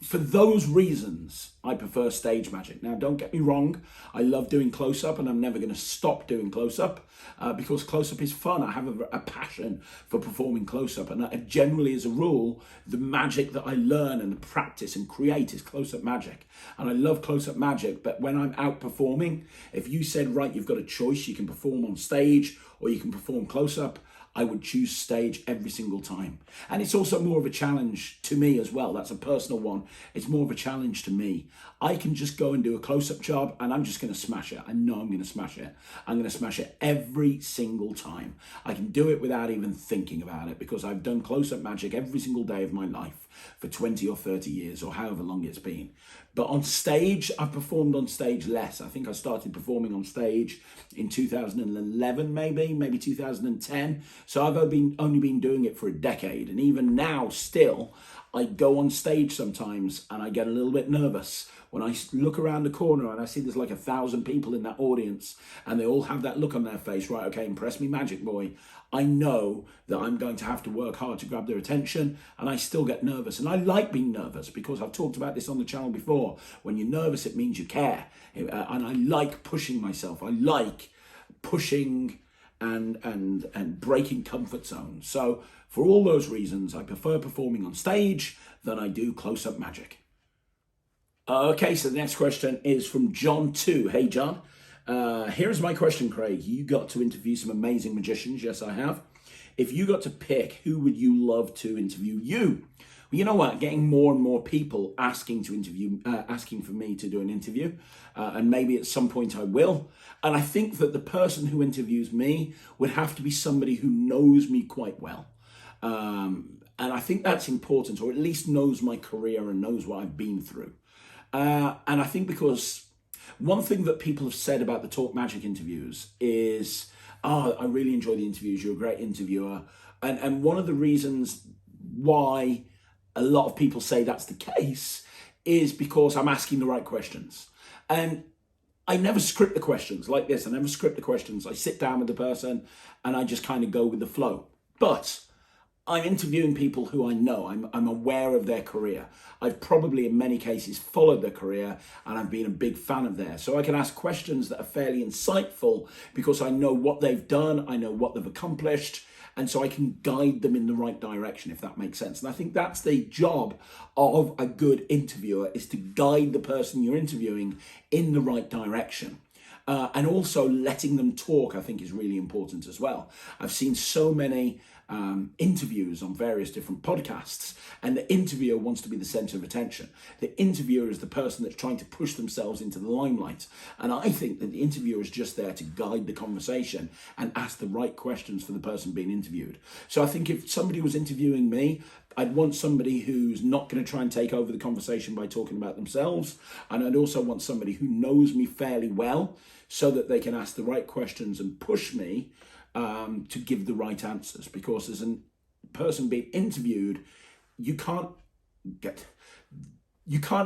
for those reasons, I prefer stage magic. Now, don't get me wrong. I love doing close-up, and I'm never going to stop doing close-up because close-up is fun. I have a passion for performing close-up, and generally, as a rule, the magic that I learn and practice and create is close-up magic. And I love close-up magic, but when I'm out performing, if you said, right, you've got a choice, you can perform on stage or you can perform close-up, I would choose stage every single time. And it's also more of a challenge to me as well. That's a personal one. It's more of a challenge to me. I can just go and do a close-up job and I'm just going to smash it. I know I'm going to smash it. I'm going to smash it every single time. I can do it without even thinking about it because I've done close-up magic every single day of my life for 20 or 30 years or however long it's been. But on stage, I've performed on stage less. I think I started performing on stage in 2011, maybe 2010. So I've only been doing it for a decade. And even now, still, I go on stage sometimes and I get a little bit nervous when I look around the corner and I see there's like 1,000 people in that audience and they all have that look on their face, right, okay, impress me, magic boy. I know that I'm going to have to work hard to grab their attention, and I still get nervous. And I like being nervous because I've talked about this on the channel before. When you're nervous, it means you care. And I like pushing myself. I like pushing and breaking comfort zones. So for all those reasons, I prefer performing on stage than I do close-up magic. Okay, so the next question is from John 2. Hey, John. Here's my question, Craig. You got to interview some amazing magicians. Yes, I have. If you got to pick, who would you love to interview you? Well, you know what? Getting more and more people asking for me to do an interview, and maybe at some point I will. And I think that the person who interviews me would have to be somebody who knows me quite well. And I think that's important, or at least knows my career and knows what I've been through. And I think because one thing that people have said about the Talk Magic interviews is, oh, I really enjoy the interviews, you're a great interviewer. And one of the reasons why a lot of people say that's the case is because I'm asking the right questions. And I never script the questions like this. I never script the questions. I sit down with the person and I just kind of go with the flow. But I'm interviewing people who I know. I'm aware of their career. I've probably in many cases followed their career and I've been a big fan of theirs. So I can ask questions that are fairly insightful because I know what they've done, I know what they've accomplished, and so I can guide them in the right direction, if that makes sense. And I think that's the job of a good interviewer, is to guide the person you're interviewing in the right direction. And also letting them talk, I think, is really important as well. I've seen so many interviews on various different podcasts, and the interviewer wants to be the center of attention. The interviewer is the person that's trying to push themselves into the limelight. And I think that the interviewer is just there to guide the conversation and ask the right questions for the person being interviewed. So I think if somebody was interviewing me, I'd want somebody who's not going to try and take over the conversation by talking about themselves. And I'd also want somebody who knows me fairly well so that they can ask the right questions and push me to give the right answers. Because as a person being interviewed, you can't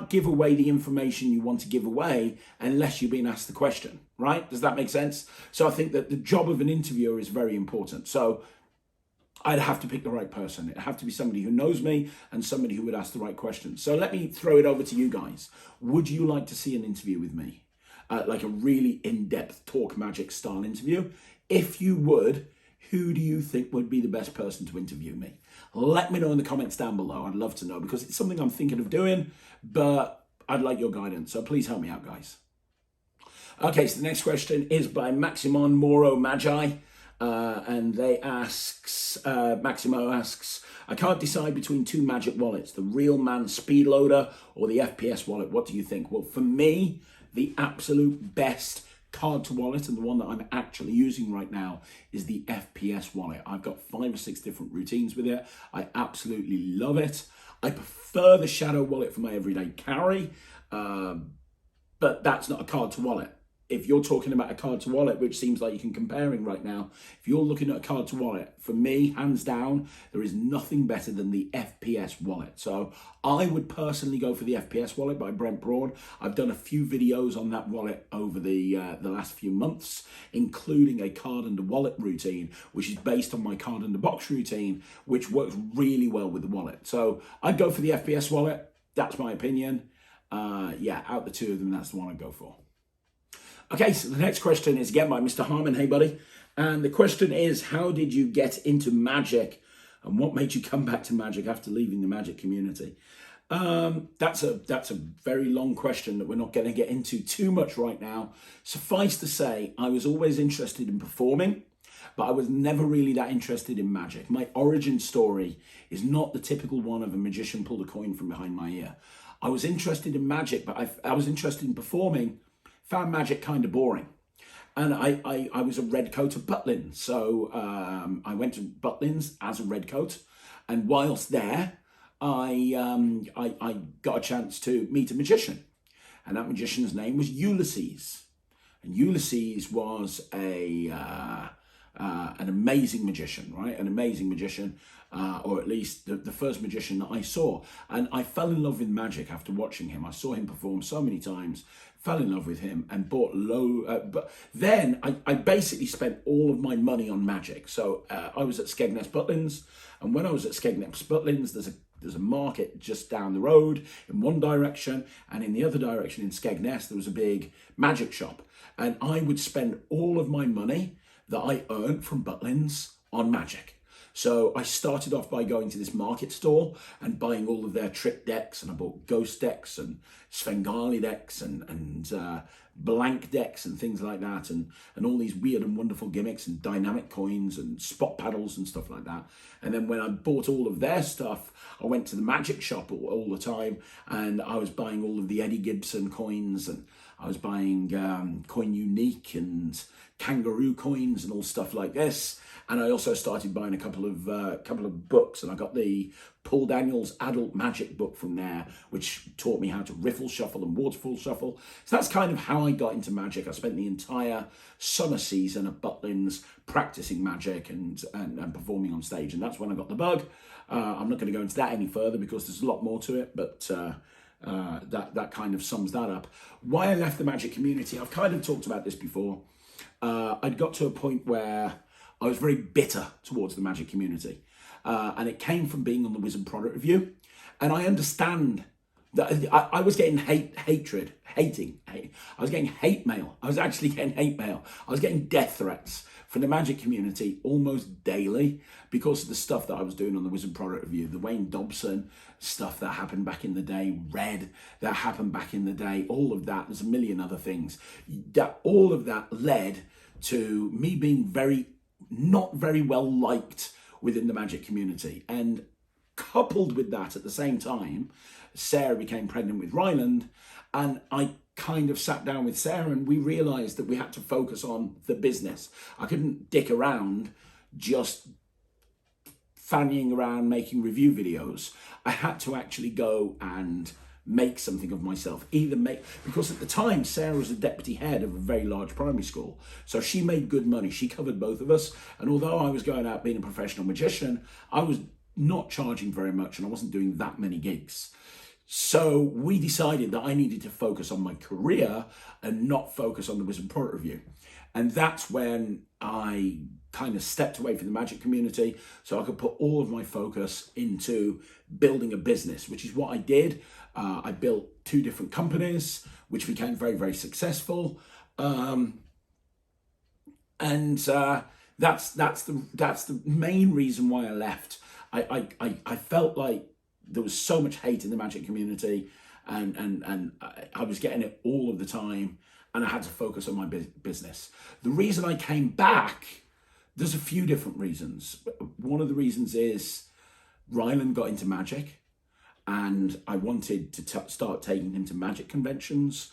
give away the information you want to give away unless you're being asked the question, right? Does that make sense? So I think that the job of an interviewer is very important. So I'd have to pick the right person. It'd have to be somebody who knows me and somebody who would ask the right questions. So let me throw it over to you guys. Would you like to see an interview with me? Like a really in-depth Talk Magic style interview? If you would, who do you think would be the best person to interview me? Let me know in the comments down below. I'd love to know, because it's something I'm thinking of doing, but I'd like your guidance. So please help me out, guys. Okay, so the next question is by Maximon Moro Magi. And Maximo asks, I can't decide between two magic wallets, the Real Man Speed Loader or the F.P.S wallet. What do you think? Well, for me, the absolute best card to wallet, and the one that I'm actually using right now, is the F.P.S wallet. I've got 5 or 6 different routines with it. I absolutely love it. I prefer the Shadow wallet for my everyday carry, but that's not a card to wallet. If you're talking about a card to wallet, which seems like you can comparing right now, if you're looking at a card to wallet, for me, hands down, there is nothing better than the F.P.S wallet. So I would personally go for the F.P.S wallet by Brent Broad. I've done a few videos on that wallet over the last few months, including a card and a wallet routine, which is based on my card and the box routine, which works really well with the wallet. So I'd go for the F.P.S wallet. That's my opinion. Yeah, out the two of them, that's the one I'd go for. Okay, so the next question is again by Mr. Harmon. Hey, buddy. And the question is, how did you get into Magic? And what made you come back to Magic after leaving the Magic community? That's a very long question that we're not going to get into too much right now. Suffice to say, I was always interested in performing, but I was never really that interested in Magic. My origin story is not the typical one of a magician pulled a coin from behind my ear. I was interested in Magic, but I was interested in performing. Found Magic kind of boring. And I was a redcoat at Butlins. So I went to Butlins as a redcoat. And whilst there, I got a chance to meet a magician. And that magician's name was Ulysses. And Ulysses was an amazing magician, right? An amazing magician, or at least the first magician that I saw. And I fell in love with Magic after watching him. I saw him perform so many times, fell in love with him, and bought but then I basically spent all of my money on Magic. So I was at Skegness Butlins, and when I was at Skegness Butlins, there's a market just down the road in one direction, and in the other direction in Skegness, there was a big magic shop. And I would spend all of my money that I earned from Butlins on Magic. So I started off by going to this market store and buying all of their trick decks, and I bought ghost decks and Svengali decks and blank decks and things like that, and all these weird and wonderful gimmicks and dynamic coins and spot paddles and stuff like that. And then when I bought all of their stuff, I went to the magic shop all the time, and I was buying all of the Eddie Gibson coins, and I was buying Coin Unique and kangaroo coins and all stuff like this. And I also started buying a couple of books, and I got the Paul Daniels Adult Magic book from there, which taught me how to riffle shuffle and waterfall shuffle. So that's kind of how I got into magic. I spent the entire summer season at Butlins practicing magic and performing on stage, and that's when I got the bug. I'm not going to go into that any further because there's a lot more to it, but that kind of sums that up. Why I left the magic community, I've kind of talked about this before. I'd got to a point where I was very bitter towards the magic community. And it came from being on the Wizard Product Review. And I understand that I was getting hating. I was getting hate mail. I was actually getting hate mail. I was getting death threats from the magic community almost daily because of the stuff that I was doing on the Wizard Product Review. The Wayne Dobson stuff that happened back in the day, Red that happened back in the day, all of that. There's a million other things. All of that led to me being not very well liked within the magic community. And coupled with that, at the same time, Sarah became pregnant with Ryland, and I kind of sat down with Sarah and we realized that we had to focus on the business. I couldn't dick around just fannying around making review videos. I had to actually go and make something of myself, because at the time Sarah was a deputy head of a very large primary school, so she made good money. She covered both of us, and although I was going out being a professional magician, I was not charging very much and I wasn't doing that many gigs. So we decided that I needed to focus on my career and not focus on the Wizard Product Review. And that's when I kind of stepped away from the magic community so I could put all of my focus into building a business, which is what I did. I built 2 different companies, which became very, very successful. And that's the main reason why I left. I felt like there was so much hate in the magic community, and I was getting it all of the time, and I had to focus on my business. The reason I came back, there's a few different reasons. One of the reasons is Ryland got into magic, and I wanted to start taking him to magic conventions.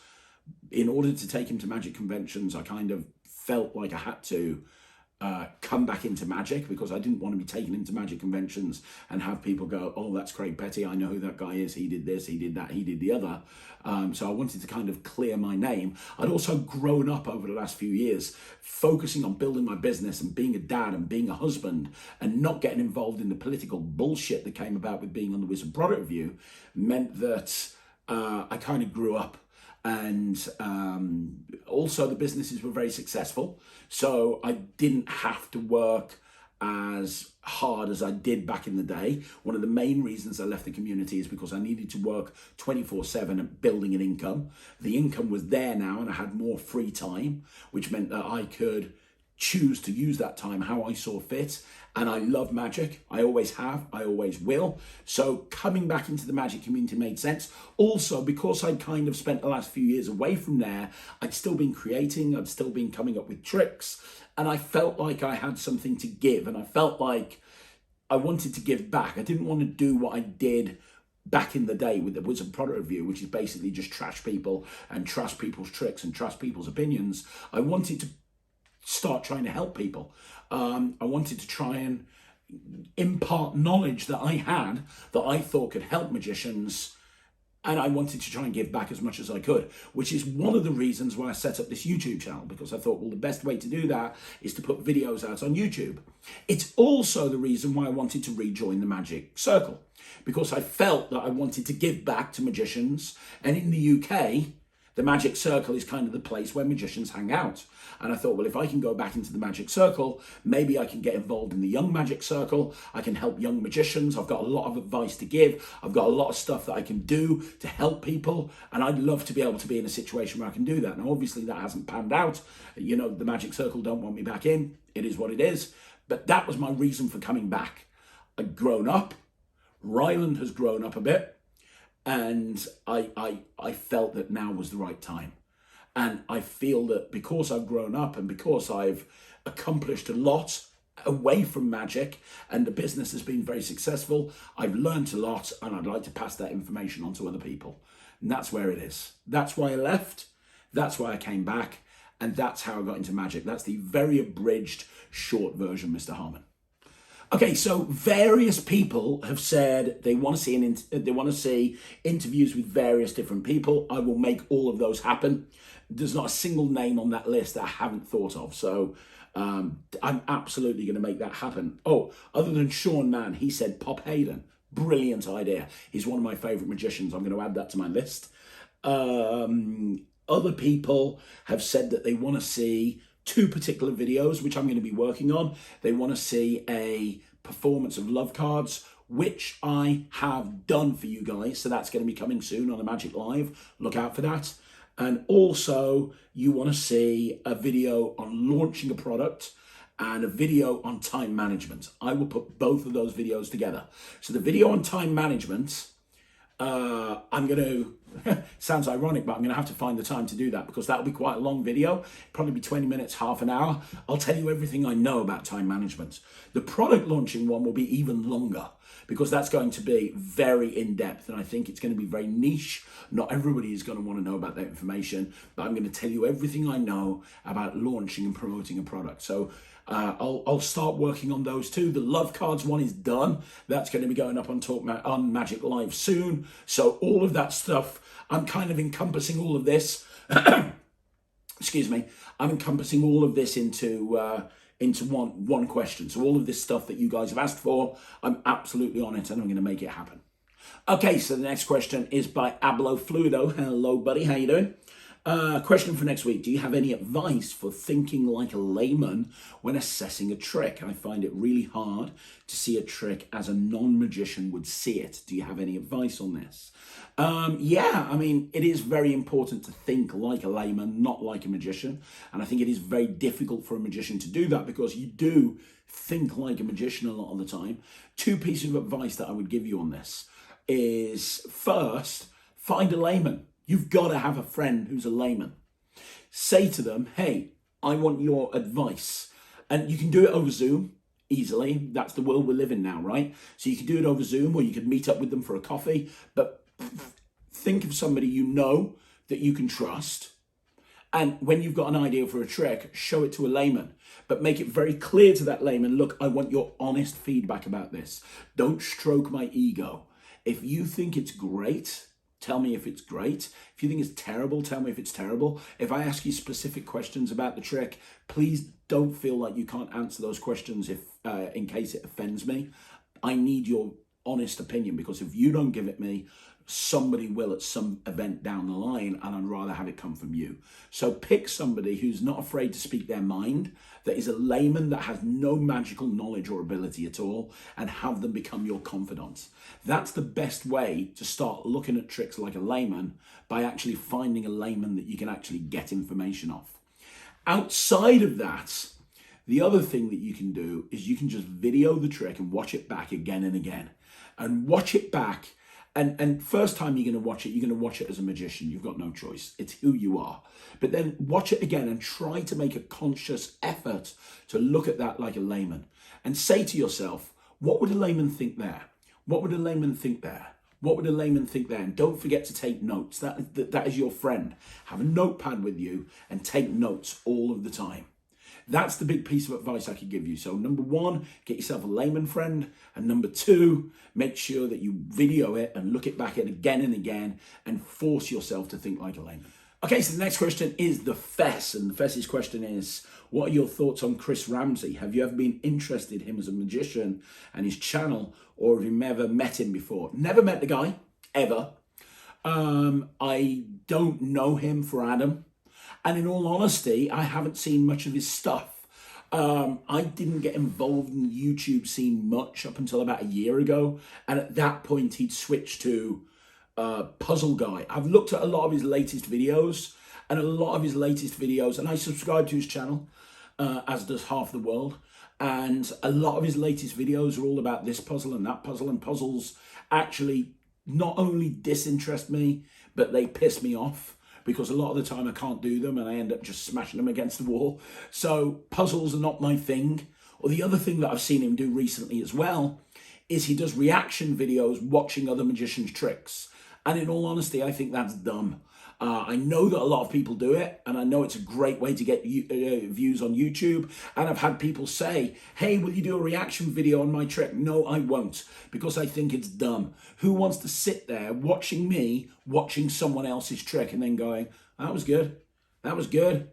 In order to take him to magic conventions, I kind of felt like I had to come back into magic, because I didn't want to be taken into magic conventions and have people go, oh, that's Craig Petty, I know who that guy is, he did this, he did that, he did the other. So I wanted to kind of clear my name. I'd also grown up over the last few years focusing on building my business and being a dad and being a husband, and not getting involved in the political bullshit that came about with being on the Wizard Product Review meant that I kind of grew up. And also the businesses were very successful, so I didn't have to work as hard as I did back in the day. One of the main reasons I left the community is because I needed to work 24/7 at building an income. The income was there now, and I had more free time, which meant that I could choose to use that time how I saw fit. And I love magic. I always have, I always will. So coming back into the magic community made sense. Also, because I'd kind of spent the last few years away from there, I'd still been creating, I'd still been coming up with tricks, and I felt like I had something to give, and I felt like I wanted to give back. I didn't want to do what I did back in the day with the Wizard Product Review, which is basically just trash people and trash people's tricks and trash people's opinions. I wanted to start trying to help people. I wanted to try and impart knowledge that I had that I thought could help magicians, and I wanted to try and give back as much as I could, which is one of the reasons why I set up this YouTube channel, because I thought, well, the best way to do that is to put videos out on YouTube. It's also the reason why I wanted to rejoin the Magic Circle, because I felt that I wanted to give back to magicians, and in the UK, the Magic Circle is kind of the place where magicians hang out. And I thought, well, if I can go back into the Magic Circle, maybe I can get involved in the Young Magic Circle. I can help young magicians. I've got a lot of advice to give. I've got a lot of stuff that I can do to help people. And I'd love to be able to be in a situation where I can do that. Now, obviously, that hasn't panned out. You know, the Magic Circle don't want me back in. It is what it is. But that was my reason for coming back. I'd grown up. Ryland has grown up a bit. And I felt that now was the right time. And I feel that because I've grown up and because I've accomplished a lot away from magic and the business has been very successful, I've learned a lot and I'd like to pass that information on to other people. And that's where it is. That's why I left. That's why I came back. And that's how I got into magic. That's the very abridged, short version, Mr. Harmon. Okay, so various people have said they want to see interviews with various different people. I will make all of those happen. There's not a single name on that list that I haven't thought of. So I'm absolutely going to make that happen. Oh, other than Sean Mann, he said Pop Hayden. Brilliant idea. He's one of my favourite magicians. I'm going to add that to my list. Other people have said that they want to see 2 particular videos, which I'm going to be working on. They want to see a performance of love cards, which I have done for you guys. So that's going to be coming soon on the Magic Live. Look out for that. And also you want to see a video on launching a product and a video on time management. I will put both of those videos together. So the video on time management, I'm going to, sounds ironic, but I'm going to have to find the time to do that because that'll be quite a long video, probably be 20 minutes, half an hour. I'll tell you everything I know about time management. The product launching one will be even longer because that's going to be very in-depth and I think it's going to be very niche. Not everybody is going to want to know about that information, but I'm going to tell you everything I know about launching and promoting a product. So I'll start working on those too. The love cards one is done. That's going to be going up on Magic Live soon. So all of that stuff, I'm kind of encompassing all of this. Excuse me. I'm encompassing all of this into one question. So all of this stuff that you guys have asked for, I'm absolutely on it and I'm going to make it happen. Okay, so the next question is by Ablo Fluido. Hello, buddy. How you doing? Question for next week. Do you have any advice for thinking like a layman when assessing a trick? I find it really hard to see a trick as a non-magician would see it. Do you have any advice on this? Yeah, I mean, it is very important to think like a layman, not like a magician. And I think it is very difficult for a magician to do that because you do think like a magician a lot of the time. 2 pieces of advice that I would give you on this is first, find a layman. You've got to have a friend who's a layman. Say to them, hey, I want your advice. And you can do it over Zoom easily. That's the world we live in now, right? So you can do it over Zoom or you could meet up with them for a coffee. But think of somebody you know that you can trust. And when you've got an idea for a trick, show it to a layman. But make it very clear to that layman, look, I want your honest feedback about this. Don't stroke my ego. If you think it's great, tell me if it's great. If you think it's terrible, tell me if it's terrible. If I ask you specific questions about the trick, please don't feel like you can't answer those questions if in case it offends me. I need your honest opinion because if you don't give it me, somebody will at some event down the line and I'd rather have it come from you. So pick somebody who's not afraid to speak their mind, that is a layman that has no magical knowledge or ability at all, and have them become your confidant. That's the best way to start looking at tricks like a layman, by actually finding a layman that you can actually get information off. Outside of that, the other thing that you can do is you can just video the trick and watch it back again and again. And watch it back. And first time you're going to watch it as a magician. You've got no choice. It's who you are. But then watch it again and try to make a conscious effort to look at that like a layman. And say to yourself, what would a layman think there? What would a layman think there? What would a layman think there? And don't forget to take notes. That is your friend. Have a notepad with you and take notes all of the time. That's the big piece of advice I could give you. So number 1, get yourself a layman friend. And number 2, make sure that you video it and look it back at again and again and force yourself to think like a layman. Okay, so the next question is the F.P.S. And the F.P.S.'s question is, what are your thoughts on Chris Ramsey? Have you ever been interested in him as a magician and his channel, or have you never met him before? Never met the guy, ever. I don't know him for Adam. And in all honesty, I haven't seen much of his stuff. I didn't get involved in the YouTube scene much up until about a year ago. And at that point, he'd switched to Puzzle Guy. I've looked at a lot of his latest videos, and I subscribe to his channel, as does half the world. And a lot of his latest videos are all about this puzzle and that puzzle, and puzzles actually not only disinterest me, but they piss me off, because a lot of the time I can't do them and I end up just smashing them against the wall. So puzzles are not my thing. Or the other thing that I've seen him do recently as well is he does reaction videos watching other magicians' tricks. And in all honesty, I think that's dumb. I know that a lot of people do it, and I know it's a great way to get views on YouTube. And I've had people say, hey, will you do a reaction video on my trick? No, I won't, because I think it's dumb. Who wants to sit there watching me, watching someone else's trick, and then going, that was good, that was good,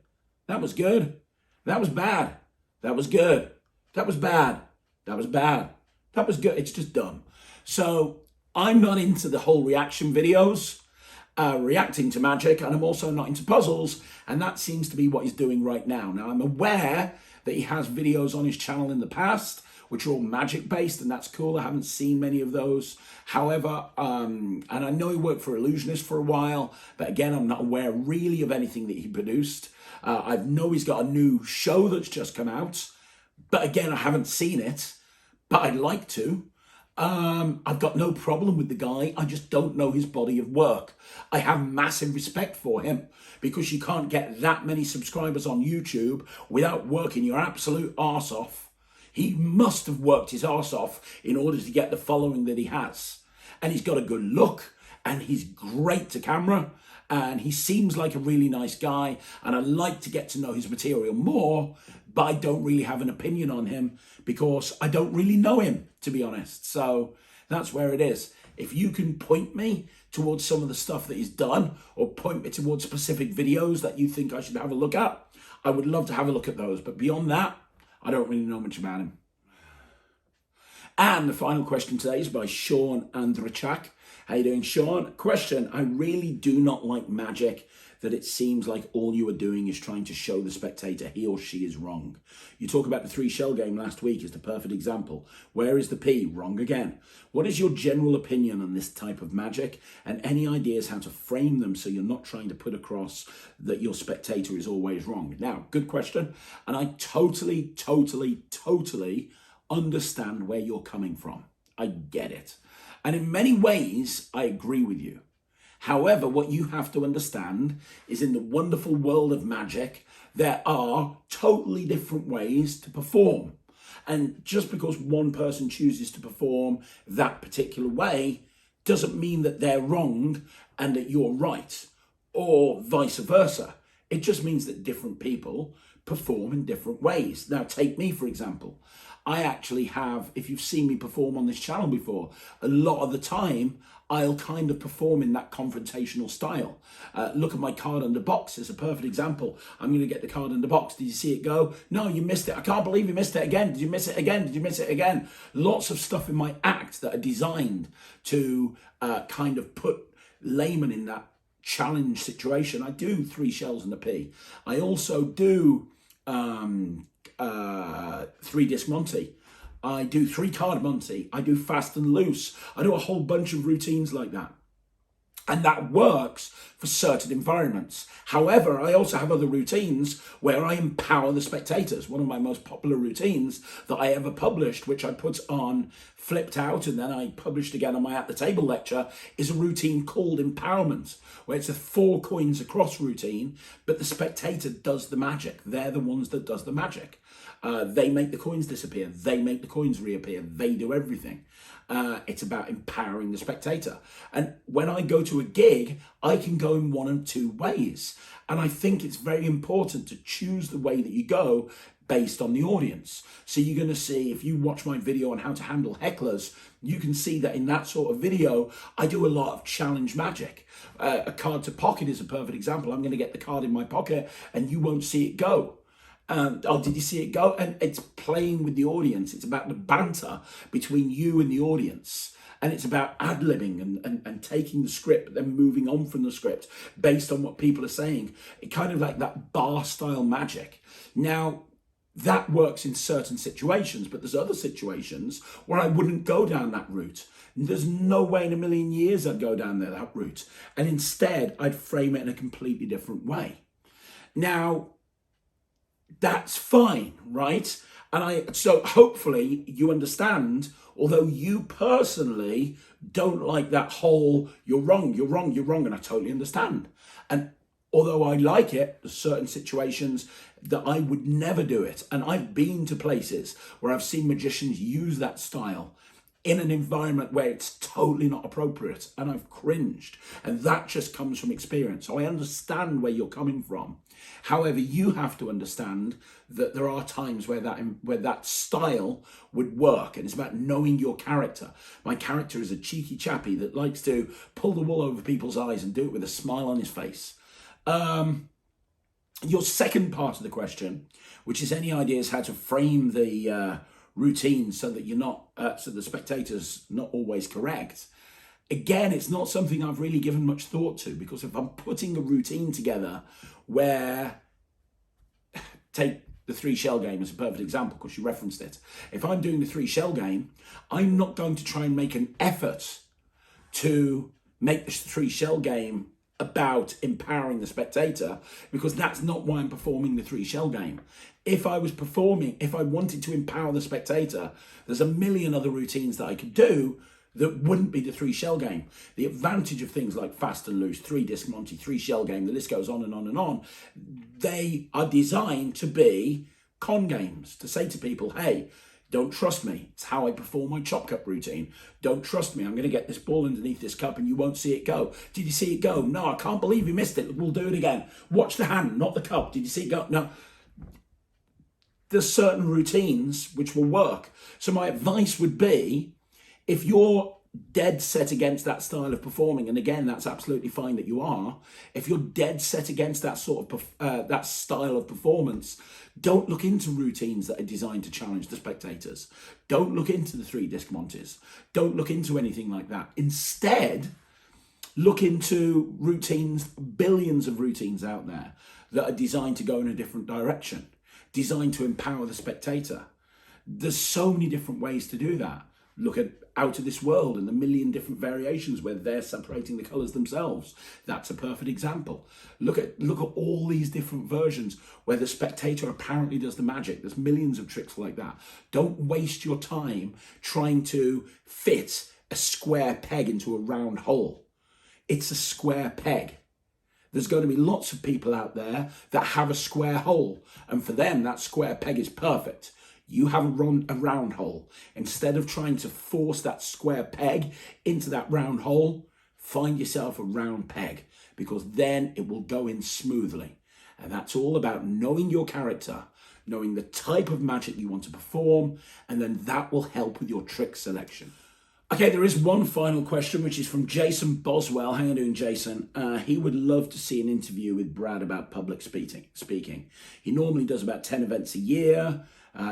that was good, that was bad, that was good, that was bad, that was bad, that was good. It's just dumb. So I'm not into the whole reaction videos. Reacting to magic, and I'm also not into puzzles, and that seems to be what he's doing right now. Now, I'm aware that he has videos on his channel in the past which are all magic based, and that's cool. I haven't seen many of those. However, and I know he worked for Illusionist for a while, but again, I'm not aware really of anything that he produced. I know he's got a new show that's just come out, but again, I haven't seen it, but I'd like to. I've got no problem with the guy. I just don't know his body of work. I have massive respect for him, because you can't get that many subscribers on YouTube without working your absolute arse off. He must have worked his arse off in order to get the following that he has. And he's got a good look, and he's great to camera, and he seems like a really nice guy, and I'd like to get to know his material more, but I don't really have an opinion on him because I don't really know him, to be honest. So that's where it is. If you can point me towards some of the stuff that he's done, or point me towards specific videos that you think I should have a look at, I would love to have a look at those. But beyond that, I don't really know much about him. And the final question today is by Sean Andrachak. How you doing, Sean? Question: I really do not like magic that it seems like all you are doing is trying to show the spectator he or she is wrong. You talk about the 3-shell game last week as the perfect example. Where is the P? Wrong again. What is your general opinion on this type of magic, and any ideas how to frame them so you're not trying to put across that your spectator is always wrong? Now, good question. And I totally understand where you're coming from. I get it. And in many ways, I agree with you. However, what you have to understand is, in the wonderful world of magic, there are totally different ways to perform. And just because one person chooses to perform that particular way doesn't mean that they're wrong and that you're right, or vice versa. It just means that different people perform in different ways. Now, take me, for example. I actually have, if you've seen me perform on this channel before, a lot of the time, I'll kind of perform in that confrontational style. Look at my card under box. It's a perfect example. I'm going to get the card under box. Did you see it go? No, you missed it. I can't believe you missed it again. Did you miss it again? Did you miss it again? Lots of stuff in my act that are designed to kind of put Layman in that challenge situation. I do 3 shells and a P. I also do 3-disc Monty. I do 3-card Monty. I do fast and loose. I do a whole bunch of routines like that. And that works for certain environments. However, I also have other routines where I empower the spectators. One of my most popular routines that I ever published, which I put on Flipped Out and then I published again on my At the Table lecture, is a routine called Empowerment, where it's a 4 coins across routine, but the spectator does the magic. They're the ones that does the magic. They make the coins disappear. They make the coins reappear. They do everything. It's about empowering the spectator. And when I go to a gig, I can go in one of 2 ways. And I think it's very important to choose the way that you go based on the audience. So you're going to see, if you watch my video on how to handle hecklers, you can see that in that sort of video, I do a lot of challenge magic. A card to pocket is a perfect example. I'm going to get the card in my pocket and you won't see it go. Oh, did you see it go? And it's playing with the audience. It's about the banter between you and the audience. And it's about ad-libbing and taking the script, but then moving on from the script based on what people are saying. It kind of like that bar-style magic. Now, that works in certain situations, but there's other situations where I wouldn't go down that route. There's no way in a million years I'd go down that route. And instead, I'd frame it in a completely different way. Now, that's fine, right? So hopefully you understand, although you personally don't like that whole, you're wrong, and I totally understand. And although I like it, there's certain situations that I would never do it. And I've been to places where I've seen magicians use that style in an environment where it's totally not appropriate, and I've cringed. And that just comes from experience. So I understand where you're coming from. However, you have to understand that there are times where that style would work, and it's about knowing your character. My character is a cheeky chappy that likes to pull the wool over people's eyes and do it with a smile on his face. Your second part of the question, which is any ideas how to frame the routine so that you're not, so the spectator's not always correct. Again, it's not something I've really given much thought to, because if I'm putting a routine together where, take the 3 shell game as a perfect example, because you referenced it. If I'm doing the 3 shell game, I'm not going to try and make an effort to make the 3 shell game about empowering the spectator, because that's not why I'm performing the 3 shell game. If I wanted to empower the spectator, there's a million other routines that I could do that wouldn't be the 3 shell game. The advantage of things like Fast and Loose, 3 disc Monty, 3 shell game, the list goes on and on and on. They are designed to be con games, to say to people, hey, don't trust me. It's how I perform my chop cup routine. Don't trust me. I'm going to get this ball underneath this cup and you won't see it go. Did you see it go? No, I can't believe you missed it. We'll do it again. Watch the hand, not the cup. Did you see it go? No. There's certain routines which will work. So my advice would be, if you're dead set against that style of performing, and again, that's absolutely fine that you are, if you're dead set against that sort of that style of performance, don't look into routines that are designed to challenge the spectators. Don't look into the 3 disc Monties. Don't look into anything like that. Instead, look into routines, billions of routines out there that are designed to go in a different direction, designed to empower the spectator. There's so many different ways to do that. Look at Out of This World and the million different variations where they're separating the colours themselves. That's a perfect example. Look at all these different versions where the spectator apparently does the magic. There's millions of tricks like that. Don't waste your time trying to fit a square peg into a round hole. It's a square peg. There's going to be lots of people out there that have a square hole, and for them that square peg is perfect. You have a round hole. Instead of trying to force that square peg into that round hole, find yourself a round peg, because then it will go in smoothly. And that's all about knowing your character, knowing the type of magic you want to perform, and then that will help with your trick selection. Okay, there is one final question, which is from Jason Boswell. How are you doing, Jason? He would love to see an interview with Brad about public speaking. He normally does about 10 events a year,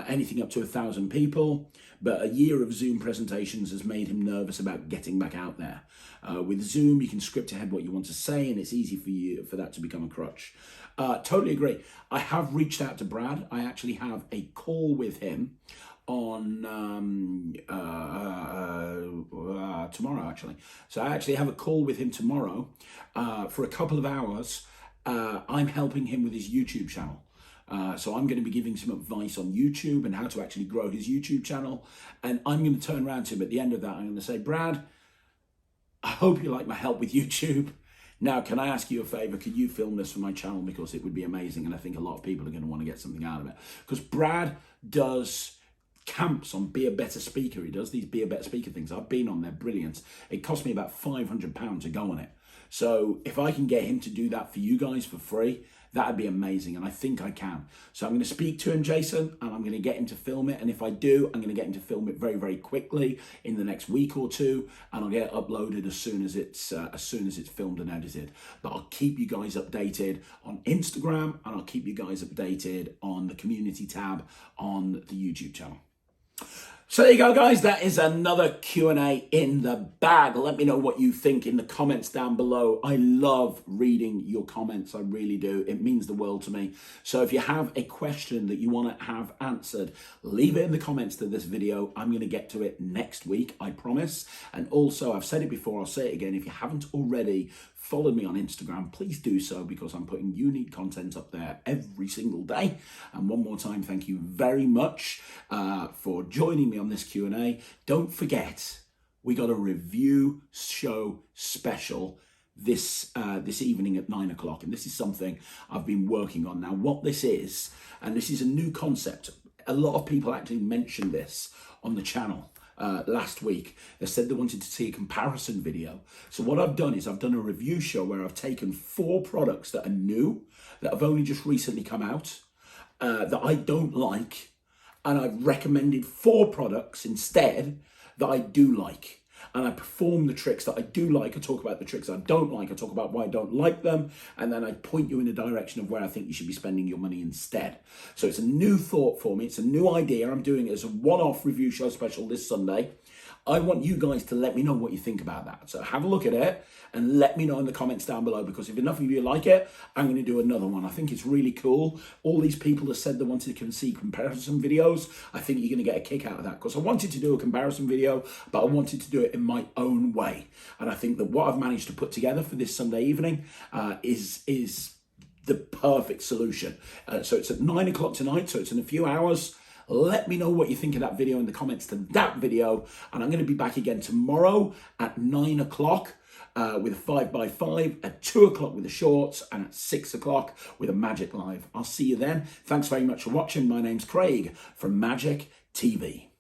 anything up to 1,000 people, but a year of Zoom presentations has made him nervous about getting back out there. With Zoom, you can script ahead what you want to say, and it's easy for that to become a crutch. Totally agree. I have reached out to Brad. I actually have a call with him on tomorrow, actually. So I actually have a call with him tomorrow for a couple of hours. I'm helping him with his YouTube channel. So I'm going to be giving some advice on YouTube and how to actually grow his YouTube channel. And I'm going to turn around to him at the end of that. I'm going to say, Brad, I hope you like my help with YouTube. Now, can I ask you a favor? Could you film this for my channel? Because it would be amazing. And I think a lot of people are going to want to get something out of it. Because Brad does camps on Be a Better Speaker. He does these Be a Better Speaker things. I've been on there, brilliant. It cost me about £500 to go on it. So if I can get him to do that for you guys for free, that'd be amazing, and I think I can. So I'm going to speak to him, Jason, and I'm going to get him to film it. And if I do, I'm going to get him to film it very, very quickly in the next week or two, and I'll get it uploaded as soon as it's filmed and edited. But I'll keep you guys updated on Instagram, and I'll keep you guys updated on the community tab on the YouTube channel. So there you go, guys. That is another Q&A in the bag. Let me know what you think in the comments down below. I love reading your comments. I really do. It means the world to me. So if you have a question that you want to have answered, leave it in the comments to this video. I'm going to get to it next week, I promise. And also, I've said it before, I'll say it again. If you haven't already followed me on Instagram, please do so, because I'm putting unique content up there every single day. And one more time, thank you very much for joining me on this Q&A. Don't forget, we got a review show special this evening at 9 o'clock, and this is something I've been working on. Now, what this is, and this is a new concept, a lot of people actually mentioned this on the channel last week. They said they wanted to see a comparison video. So what I've done is I've done a review show where I've taken 4 products that are new, that have only just recently come out, that I don't like, and I've recommended 4 products instead that I do like. And I perform the tricks that I do like. I talk about the tricks I don't like. I talk about why I don't like them. And then I point you in the direction of where I think you should be spending your money instead. So it's a new thought for me. It's a new idea. I'm doing it as a one-off review show special this Sunday. I want you guys to let me know what you think about that. So have a look at it and let me know in the comments down below, because if enough of you like it, I'm going to do another one. I think it's really cool. All these people that said they wanted to see comparison videos, I think you're going to get a kick out of that, because I wanted to do a comparison video, but I wanted to do it in my own way. And I think that what I've managed to put together for this Sunday evening is the perfect solution. So it's at 9 o'clock tonight, so it's in a few hours. Let me know what you think of that video in the comments to that video. And I'm going to be back again tomorrow at 9 o'clock with a 5x5, at 2 o'clock with the shorts, and at 6 o'clock with a Magic Live. I'll see you then. Thanks very much for watching. My name's Craig from Magic TV.